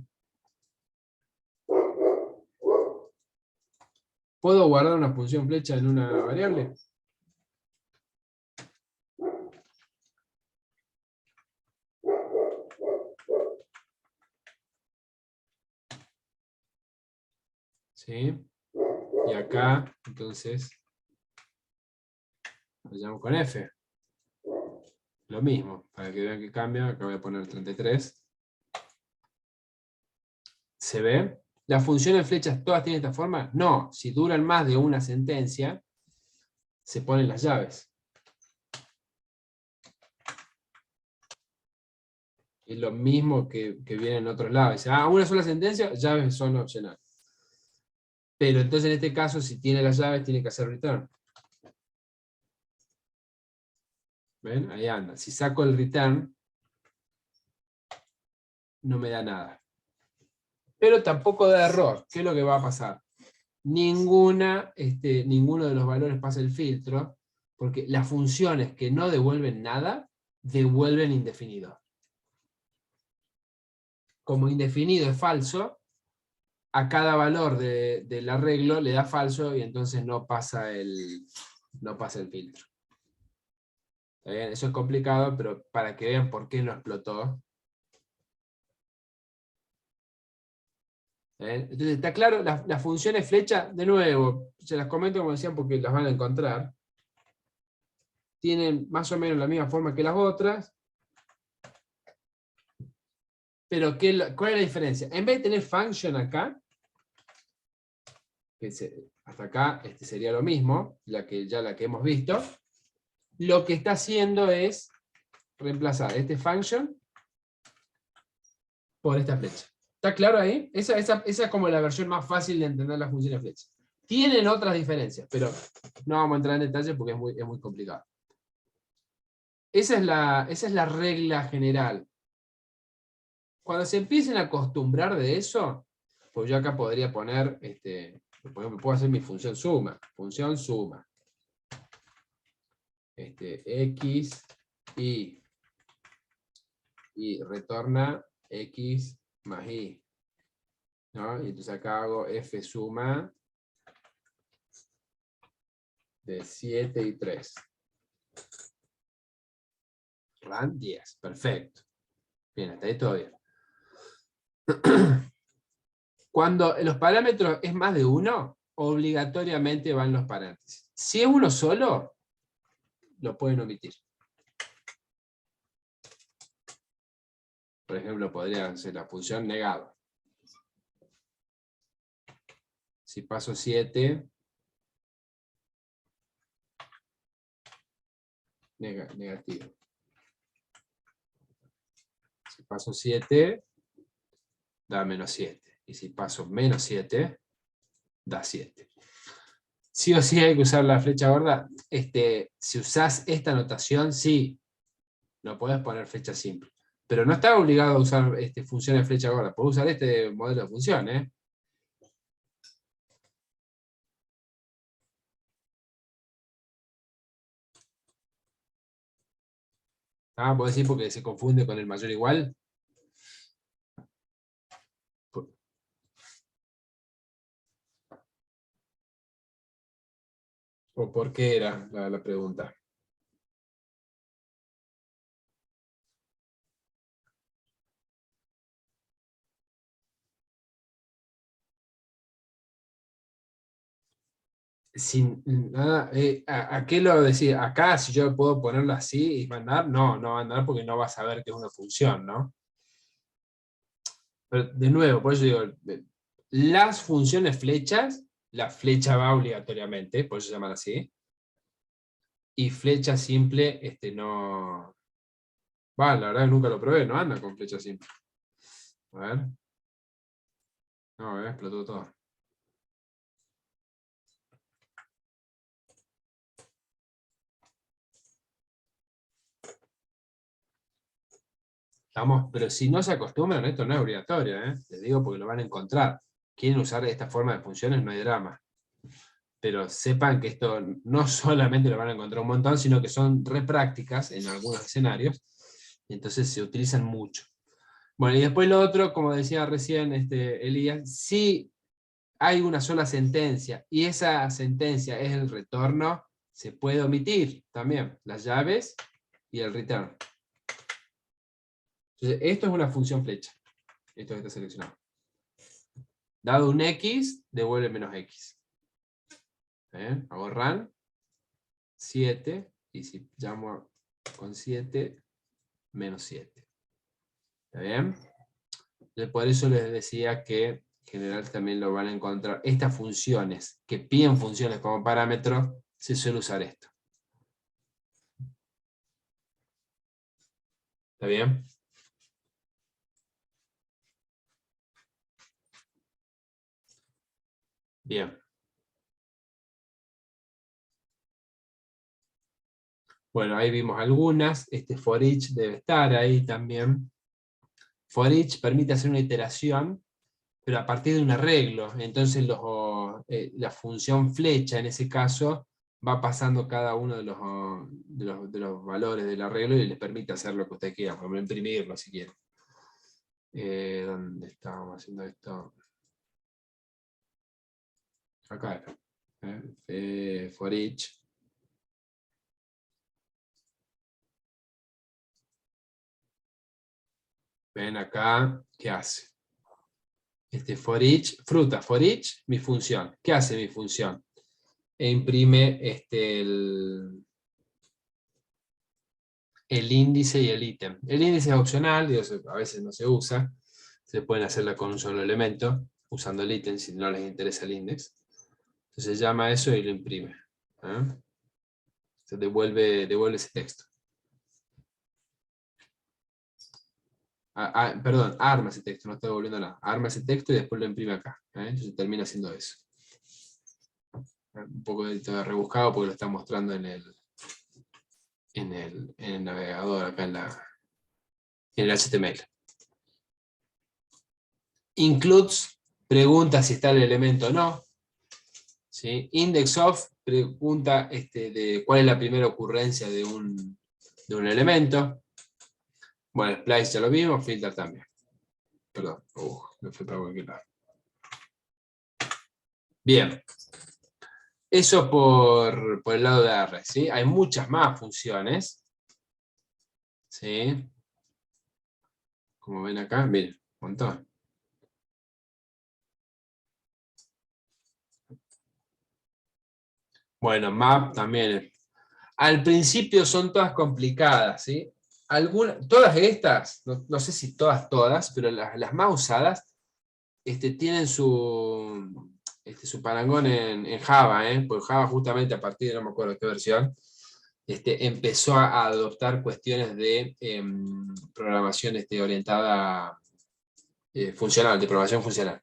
¿Puedo guardar una función flecha en una variable? ¿Sí? Y acá, entonces, Lo llamo con F. Lo mismo, para que vean que cambia, acá voy a poner 33. ¿Se ve? ¿Las funciones flechas todas tienen esta forma? No, si duran más de una sentencia, se ponen las llaves. Es lo mismo que viene en otros lados. Dice, una sola sentencia, llaves son opcionales. Pero entonces en este caso, si tiene las llaves, tiene que hacer return. ¿Ven? Ahí anda. Si saco el return, no me da nada. Pero tampoco da error. ¿Qué es lo que va a pasar? Ninguno de los valores pasa el filtro, porque las funciones que no devuelven nada, devuelven indefinido. Como indefinido es falso, a cada valor del arreglo le da falso y entonces no pasa el filtro. ¿Está bien? Eso es complicado, pero para que vean por qué no explotó. Entonces, ¿está claro? Las funciones flecha, de nuevo, se las comento como decían porque las van a encontrar. Tienen más o menos la misma forma que las otras. Pero ¿cuál es la diferencia? En vez de tener function acá, hasta acá sería lo mismo, la que hemos visto, lo que está haciendo es reemplazar este function por esta flecha. ¿Está claro ahí? Esa es como la versión más fácil de entender las funciones flecha. Tienen otras diferencias, pero no vamos a entrar en detalle porque es muy complicado. Esa es la regla general. Cuando se empiecen a acostumbrar de eso, pues yo acá podría poner, por ejemplo, puedo hacer mi función suma. Función suma. X y retorna X más Y. ¿No? Y entonces acá hago F suma de 7 y 3. Run 10. Perfecto. Bien, hasta ahí todo bien. Cuando los parámetros es más de uno, obligatoriamente van los paréntesis. Si es uno solo, lo pueden omitir. Por ejemplo, podría ser la función negado. Si paso 7, negativo. Si paso 7, da menos 7. Y si paso menos 7, da 7. Sí o sí hay que usar la flecha gorda. Si usás esta notación, sí. No podés poner flecha simple. Pero no estás obligado a usar funciones de flecha gorda. Podés usar este modelo de función, ¿eh? ¿Puedo decir porque se confunde con el mayor igual? ¿O por qué era la pregunta? Sin nada, ¿a qué lo decía? Acá, si yo puedo ponerlo así y mandar, no va a andar porque no va a saber que es una función, ¿no? Pero de nuevo, por eso digo, las funciones flechas, la flecha va obligatoriamente, por eso se llaman así, y flecha simple, no... la verdad que nunca lo probé, no anda con flecha simple. A ver. No, explotó todo. Pero si no se acostumbran, esto no es obligatorio, les digo porque lo van a encontrar. Quieren usar esta forma de funciones, no hay drama. Pero sepan que esto no solamente lo van a encontrar un montón, sino que son re prácticas en algunos escenarios, y entonces se utilizan mucho. Bueno, y después lo otro, como decía recién Elías, si hay una sola sentencia, y esa sentencia es el retorno, se puede omitir también las llaves y el return. Entonces, esto es una función flecha. Esto que está seleccionado. Dado un X, devuelve menos X. Hago run, 7, y si llamo con 7, menos 7. ¿Está bien? Entonces, por eso les decía que en general también lo van a encontrar. Estas funciones que piden funciones como parámetro, se suele usar esto. ¿Está bien? Bien. Bueno, ahí vimos algunas. Este for each debe estar ahí también. For each permite hacer una iteración, pero a partir de un arreglo. Entonces la función flecha en ese caso va pasando cada uno de los valores del arreglo y les permite hacer lo que usted quiera, por ejemplo, imprimirlo si quiere. ¿Dónde estábamos haciendo esto? Acá era. For each. Ven acá, ¿qué hace? For each, fruta, for each, mi función. ¿Qué hace mi función? E imprime el índice y el ítem. El índice es opcional, a veces no se usa. Se pueden hacerla con un solo elemento, usando el ítem si no les interesa el index. Entonces llama eso y lo imprime. Se devuelve ese texto. Perdón, arma ese texto, no está devolviendo nada. Arma ese texto y después lo imprime acá. Entonces termina haciendo eso. Un poco de rebuscado porque lo está mostrando en el navegador, acá en el HTML. Includes pregunta si está el elemento o no. ¿Sí? Index of pregunta de cuál es la primera ocurrencia de un elemento. Bueno, splice ya lo vimos, filter también. Perdón, me fui para cualquier lado. Bien. Eso por el lado de R, ¿sí? Hay muchas más funciones. ¿Sí? Como ven acá, miren, un montón. Bueno, map también. Al principio son todas complicadas, ¿sí? Todas estas, no sé si todas, pero las más usadas, tienen su parangón en Java, porque Java justamente a partir de no me acuerdo qué versión, empezó a adoptar cuestiones de programación orientada funcional, de programación funcional,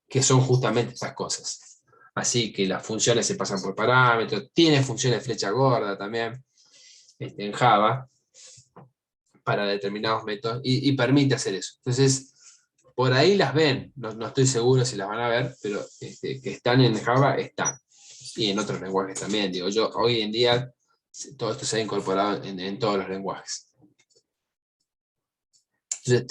que son justamente estas cosas. Así que las funciones se pasan por parámetros, tiene funciones flecha gorda también en Java para determinados métodos y permite hacer eso. Entonces, por ahí las ven, no estoy seguro si las van a ver, pero que están en Java, están. Y en otros lenguajes también, digo yo, hoy en día todo esto se ha incorporado en todos los lenguajes. Entonces,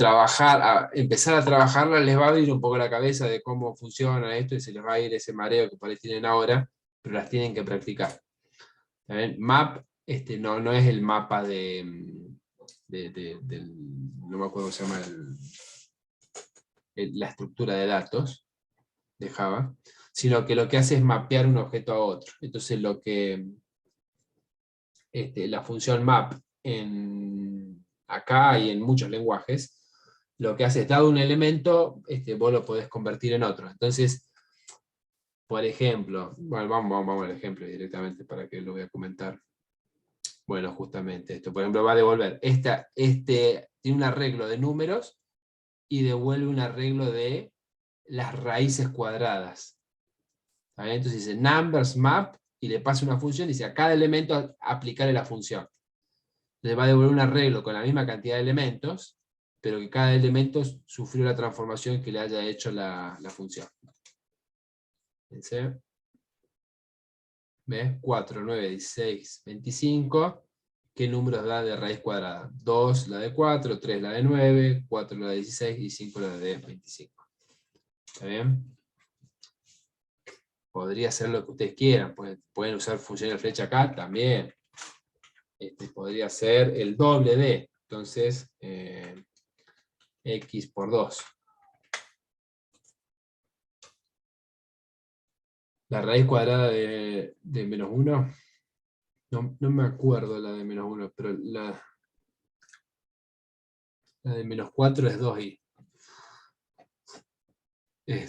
empezar a trabajarla les va a abrir un poco la cabeza de cómo funciona esto y se les va a ir ese mareo que por ahí tienen ahora, pero las tienen que practicar. Map no es el mapa del no me acuerdo cómo se llama la estructura de datos de Java, sino que lo que hace es mapear un objeto a otro. Entonces la función map acá y en muchos lenguajes, lo que hace es, dado un elemento, vos lo podés convertir en otro. Entonces, por ejemplo, bueno, vamos al ejemplo directamente para que lo voy a comentar. Bueno, justamente esto, por ejemplo, va a devolver, tiene un arreglo de números y devuelve un arreglo de las raíces cuadradas. Entonces dice numbers map y le pasa una función y dice a cada elemento aplicarle la función. Entonces va a devolver un arreglo con la misma cantidad de elementos, pero que cada elemento sufrió la transformación que le haya hecho la función. Fíjense. ¿Ves? 4, 9, 16, 25. ¿Qué números da de raíz cuadrada? 2 la de 4, 3 la de 9, 4 la de 16 y 5 la de 25. ¿Está bien? Podría ser lo que ustedes quieran. Pueden usar función de flecha acá también. Podría ser el doble de. Entonces, x por 2. La raíz cuadrada de menos 1. No me acuerdo la de -1, pero la de -4 es 2i.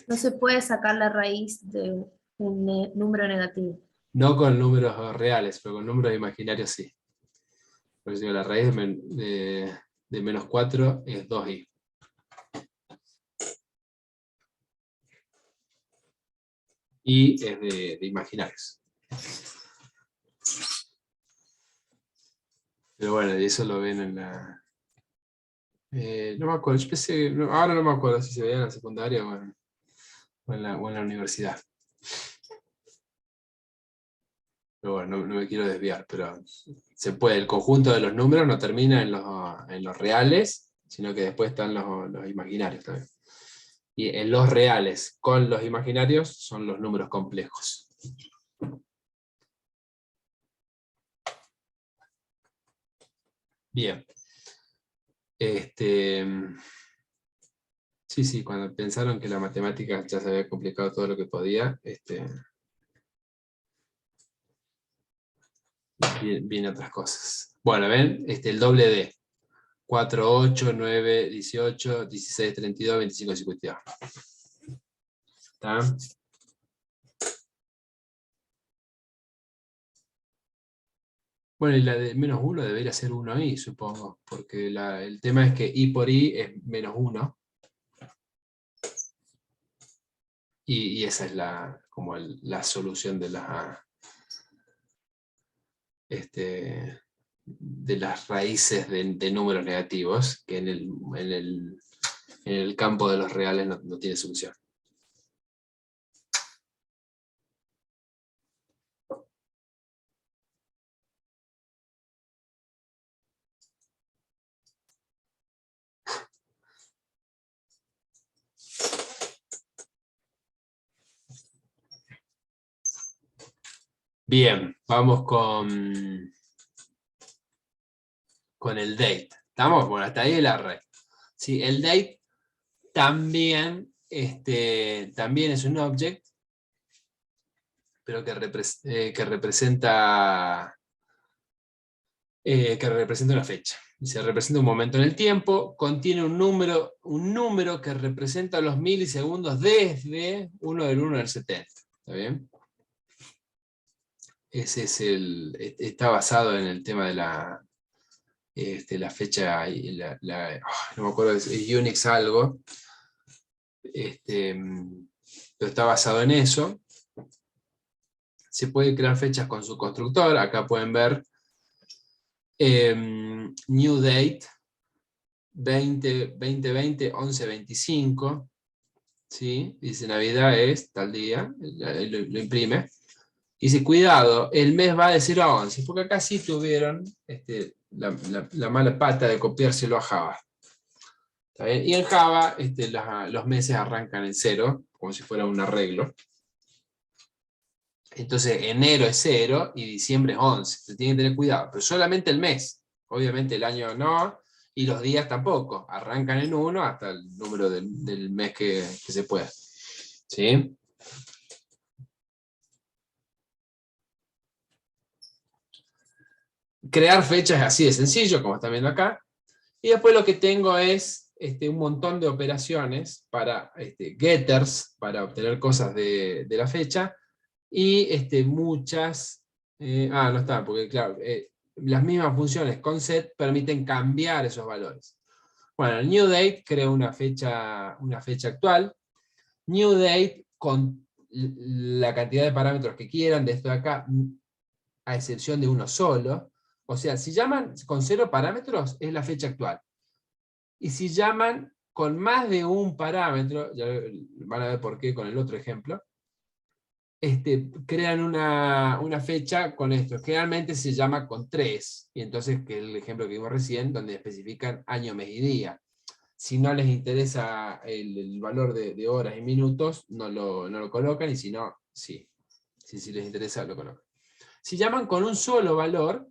No se puede sacar la raíz de un número negativo. No con números reales, pero con números imaginarios sí. Por eso digo, la raíz de -4 es 2i. Y es de imaginarios. Pero bueno, y eso lo ven en la... no me acuerdo, yo pensé, ahora no me acuerdo si se veía en la secundaria o en la universidad. Pero bueno, no me quiero desviar, pero se puede. El conjunto de los números no termina en los reales, sino que después están los imaginarios también. Y en los reales con los imaginarios son los números complejos. Bien. Sí, cuando pensaron que la matemática ya se había complicado todo lo que podía, vienen otras cosas. Bueno, ven, el doble de 4, 8, 9, 18, 16, 32, 25, 52. ¿Está? Bueno, y la de -1 debería ser 1i, supongo, porque el tema es que i por i es -1. Y esa es como la solución de las raíces de números negativos, que en el campo de los reales no tiene solución. Bien, vamos con el date. ¿Estamos? Bueno, hasta ahí el array. Sí, el date también es un object, pero que representa una fecha. Y se representa un momento en el tiempo, contiene un número que representa los milisegundos desde 1 del 1 al 70. ¿Está bien? Ese es está basado en el tema de la fecha, y no me acuerdo, es Unix algo, pero está basado en eso. Se puede crear fechas con su constructor. Acá pueden ver new date 2020 11/25, ¿sí? Dice Navidad es tal día, lo imprime. Dice, cuidado, el mes va de 0 a 11, porque acá sí tuvieron la mala pata de copiárselo a Java. ¿Está bien? Y en Java los meses arrancan en 0, como si fuera un arreglo. Entonces enero es 0 y diciembre es 11. Se tienen que tener cuidado, pero solamente el mes. Obviamente el año no, y los días tampoco. Arrancan en 1 hasta el número del mes que se pueda. ¿Sí? Crear fechas es así de sencillo, como están viendo acá. Y después lo que tengo es un montón de operaciones para getters, para obtener cosas de la fecha, y muchas... no está, porque claro, las mismas funciones con set permiten cambiar esos valores. Bueno, el new date crea una fecha actual. New date con la cantidad de parámetros que quieran, de esto de acá, a excepción de uno solo. O sea, si llaman con 0 parámetros, es la fecha actual. Y si llaman con más de un parámetro, ya van a ver por qué con el otro ejemplo, crean una fecha con esto. Generalmente se llama con 3, y entonces, que es el ejemplo que vimos recién, donde especifican año, mes y día. Si no les interesa el valor de horas y minutos, no lo colocan, y si no, sí. Si les interesa, lo colocan. Si llaman con un solo valor,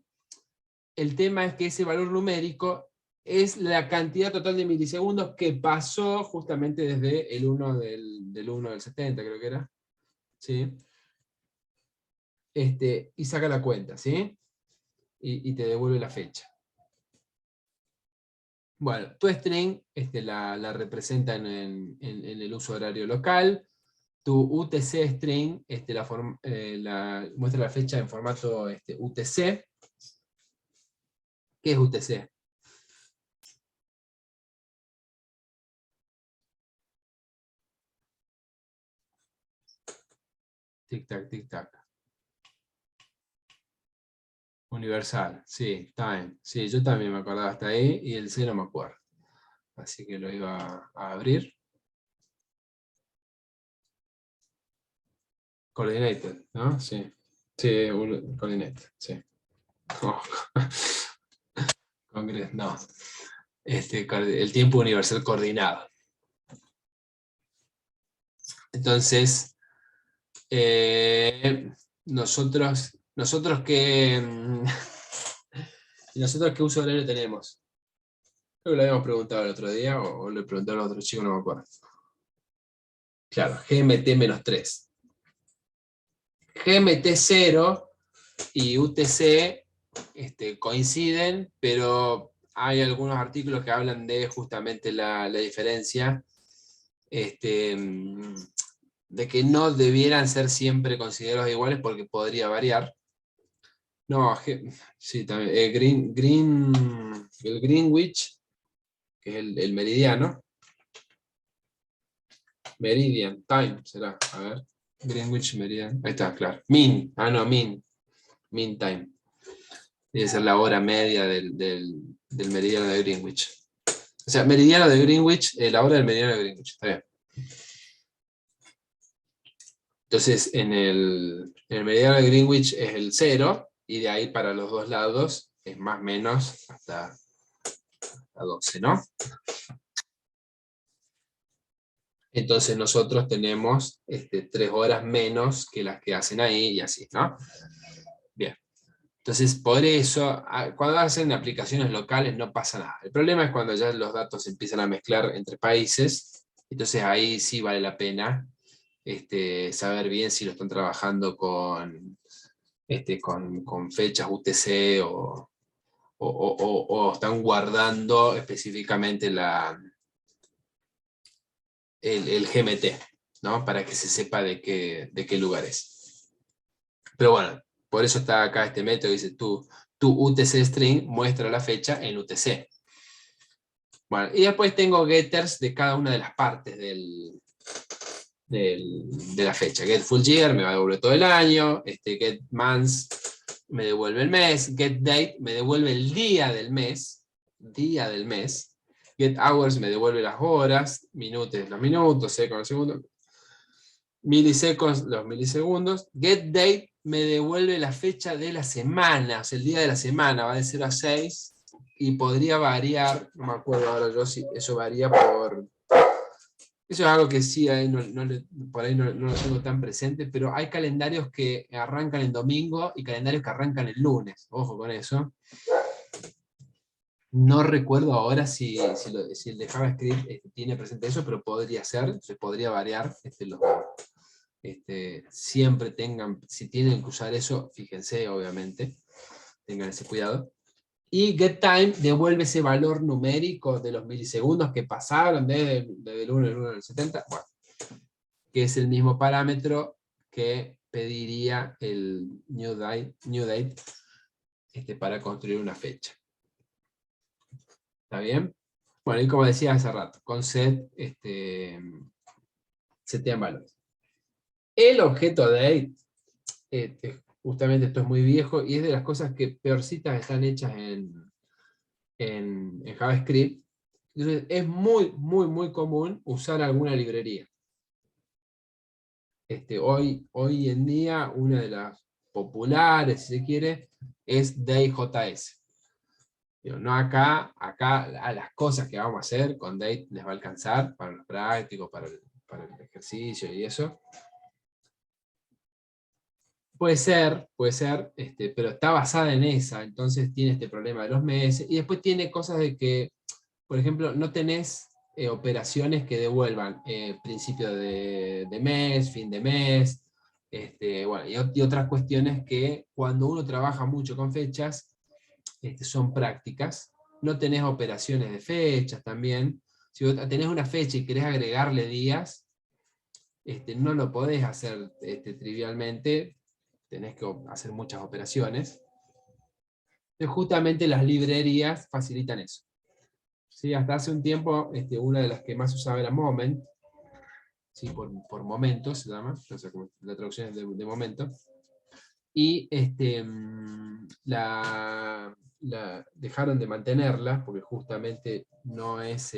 el tema es que ese valor numérico es la cantidad total de milisegundos que pasó justamente desde el 1 del 1 del 70, creo que era. ¿Sí? Y saca la cuenta, ¿sí? y te devuelve la fecha. Bueno, tu string la representa en el uso horario local. Tu UTC string muestra la fecha en formato UTC. ¿Qué es UTC? Tic-tac, tic-tac. Universal, sí, time. Sí, yo también me acordaba hasta ahí, y el C no me acuerdo. Así que lo iba a abrir. Coordinated, ¿no? Sí. Sí, coordinated, sí. Oh. Congreso, no. El tiempo universal coordinado. Entonces, nosotros qué uso horario tenemos. Creo que lo habíamos preguntado el otro día, o le preguntaron a otro chico, no me acuerdo. Claro, GMT-3. GMT0 y UTC coinciden, pero hay algunos artículos que hablan de justamente la diferencia, de que no debieran ser siempre considerados iguales porque podría variar. No, sí, también. El Greenwich, que es el meridiano. Meridian, time, será. A ver. Greenwich, Meridian. Ahí está, claro. Mean time. Debe ser la hora media del meridiano de Greenwich. O sea, meridiano de Greenwich, la hora del meridiano de Greenwich. Está bien. Entonces, en el meridiano de Greenwich es el 0, y de ahí para los dos lados es más o menos hasta 12, ¿no? Entonces nosotros tenemos 3 horas menos que las que hacen ahí, y así, ¿no? Bien. Entonces, por eso, cuando hacen aplicaciones locales no pasa nada. El problema es cuando ya los datos se empiezan a mezclar entre países, entonces ahí sí vale la pena saber bien si lo están trabajando con fechas UTC o están guardando específicamente el GMT, ¿no? Para que se sepa de qué lugar es. Pero bueno, por eso está acá este método que dice tu UTC string muestra la fecha en UTC. Bueno, y después tengo getters de cada una de las partes de la fecha. Get full year me va a devolver todo el año, get months me devuelve el mes, get date me devuelve el día del mes, get hours me devuelve las horas, minutes los minutos, seconds los segundos, milliseconds los milisegundos, get date me devuelve la fecha de la semana, o sea, el día de la semana, va de 0 a 6, y podría variar, no me acuerdo ahora yo si eso varía por... Eso es algo que sí, por ahí no lo tengo tan presente, pero hay calendarios que arrancan el domingo y calendarios que arrancan el lunes, ojo con eso. No recuerdo ahora si el de JavaScript tiene presente eso, pero podría ser, se podría variar. Siempre si tienen que usar eso, fíjense, obviamente, tengan ese cuidado. Y getTime devuelve ese valor numérico de los milisegundos que pasaron desde el 1 al 70, bueno, que es el mismo parámetro que pediría el new date para construir una fecha. ¿Está bien? Bueno, y como decía hace rato, con set setean valores. El objeto date, justamente esto es muy viejo, y es de las cosas que peorcitas están hechas en JavaScript. Entonces es muy, muy, muy común usar alguna librería. Hoy en día, una de las populares, si se quiere, es Date.js. No acá a las cosas que vamos a hacer con Date les va a alcanzar para los prácticos, para el ejercicio y eso. Puede ser, pero está basada en esa, entonces tiene este problema de los meses, y después tiene cosas de que, por ejemplo, no tenés operaciones que devuelvan principio de mes, fin de mes, bueno, y otras cuestiones que cuando uno trabaja mucho con fechas, son prácticas. No tenés operaciones de fechas también. Si vos tenés una fecha y querés agregarle días, no lo podés hacer trivialmente, tenés que hacer muchas operaciones. Entonces, justamente las librerías facilitan eso. ¿Sí? Hasta hace un tiempo, una de las que más usaba era Moment, ¿sí? por momentos se llama, no sé cómo, la traducción es de momento. Y dejaron de mantenerla, porque justamente no es...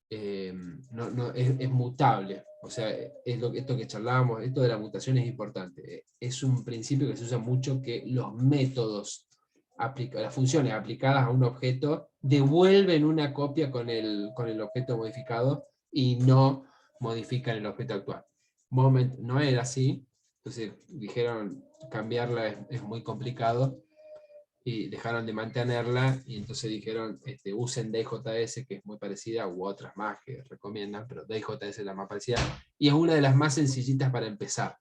es mutable, o sea, esto que charlábamos, esto de la mutación es importante, es un principio que se usa mucho, que los métodos, las funciones aplicadas a un objeto devuelven una copia con el objeto modificado y no modifican el objeto actual. Moment no era así, entonces dijeron cambiarla es muy complicado, y dejaron de mantenerla, y entonces dijeron, usen DJS, que es muy parecida, u otras más que recomiendan, pero DJS es la más parecida, y es una de las más sencillitas para empezar.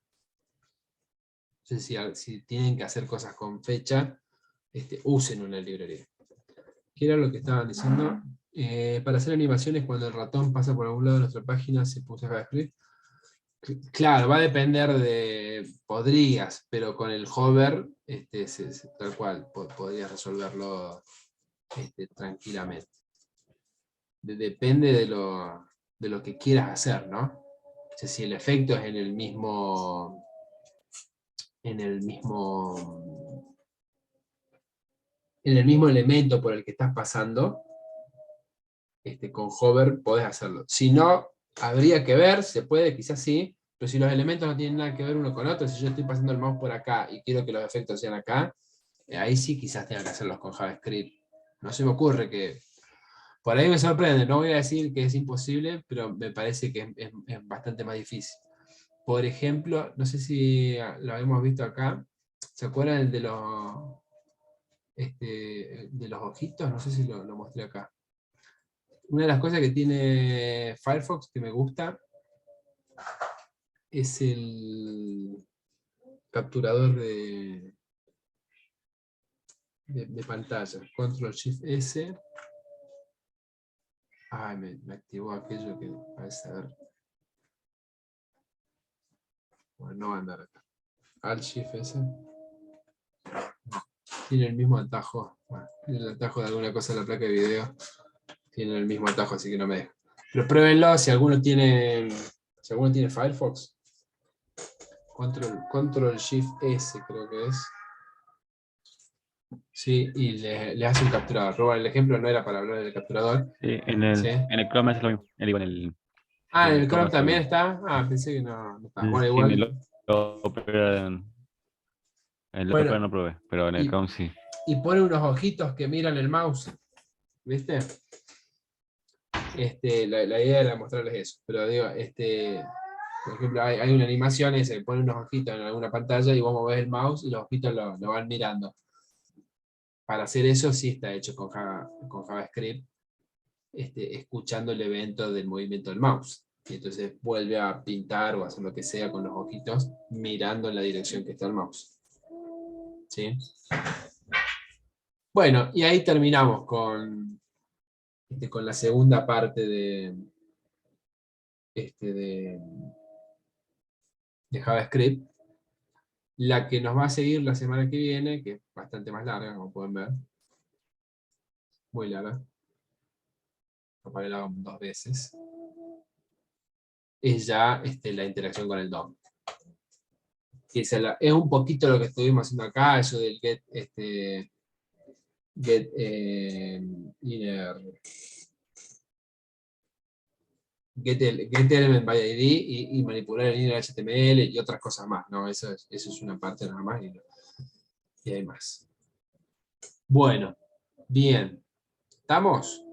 Entonces, si tienen que hacer cosas con fecha, usen una librería. ¿Qué era lo que estaban diciendo? Para hacer animaciones, cuando el ratón pasa por algún lado de nuestra página, se puso JavaScript. Claro, va a depender de... Podrías, pero con el hover, tal cual, podrías resolverlo tranquilamente. Depende de lo que quieras hacer, ¿no? O sea, si el efecto es en el mismo elemento por el que estás pasando, con hover podés hacerlo. Si no, habría que ver, se puede, quizás sí, pero si los elementos no tienen nada que ver uno con otro, si yo estoy pasando el mouse por acá y quiero que los efectos sean acá, ahí sí quizás tenga que hacerlos con JavaScript. No se me ocurre que... Por ahí me sorprende, no voy a decir que es imposible, pero me parece que es bastante más difícil. Por ejemplo, no sé si lo hemos visto acá, ¿se acuerdan de los ojitos? No sé si lo mostré acá. Una de las cosas que tiene Firefox que me gusta es el capturador de pantalla. Control-Shift-S. Ay, me activó aquello que parece haber. Bueno, no va a andar acá. Alt-Shift-S. Tiene el mismo atajo. Bueno, tiene el atajo de alguna cosa en la placa de video. Tiene el mismo atajo, así que no me deja. Pero pruébenlo si alguno tiene Firefox. Control-Shift-S creo que es. Sí, y le hace un capturador. Roba el ejemplo, no era para hablar del capturador. Sí, ¿Sí? en el Chrome es lo mismo. En el, Ah, en en el Chrome es lo también mismo. está. Ah, pensé que no estaba. Bueno, Sí, igual. en el Bueno, Opera no probé, pero en el Chrome sí. y pone unos ojitos que miran el mouse. ¿Viste? La idea era mostrarles eso. Pero digo, por ejemplo, hay una animación esa que pone unos ojitos en alguna pantalla y vos movés el mouse y los ojitos lo van mirando. Para hacer eso sí está hecho con JavaScript, escuchando el evento del movimiento del mouse. Y entonces vuelve a pintar o hacer lo que sea con los ojitos, mirando en la dirección que está el mouse. ¿Sí? Bueno, y ahí terminamos con la segunda parte de JavaScript. La que nos va a seguir la semana que viene, que es bastante más larga, como pueden ver. Muy larga. Capaz la hago 2 veces. Es ya la interacción con el DOM. Que es un poquito lo que estuvimos haciendo acá, eso del get element by ID y manipular el inner HTML y otras cosas más, ¿no? Eso es una parte nada más y hay más. Bueno, bien. ¿Estamos?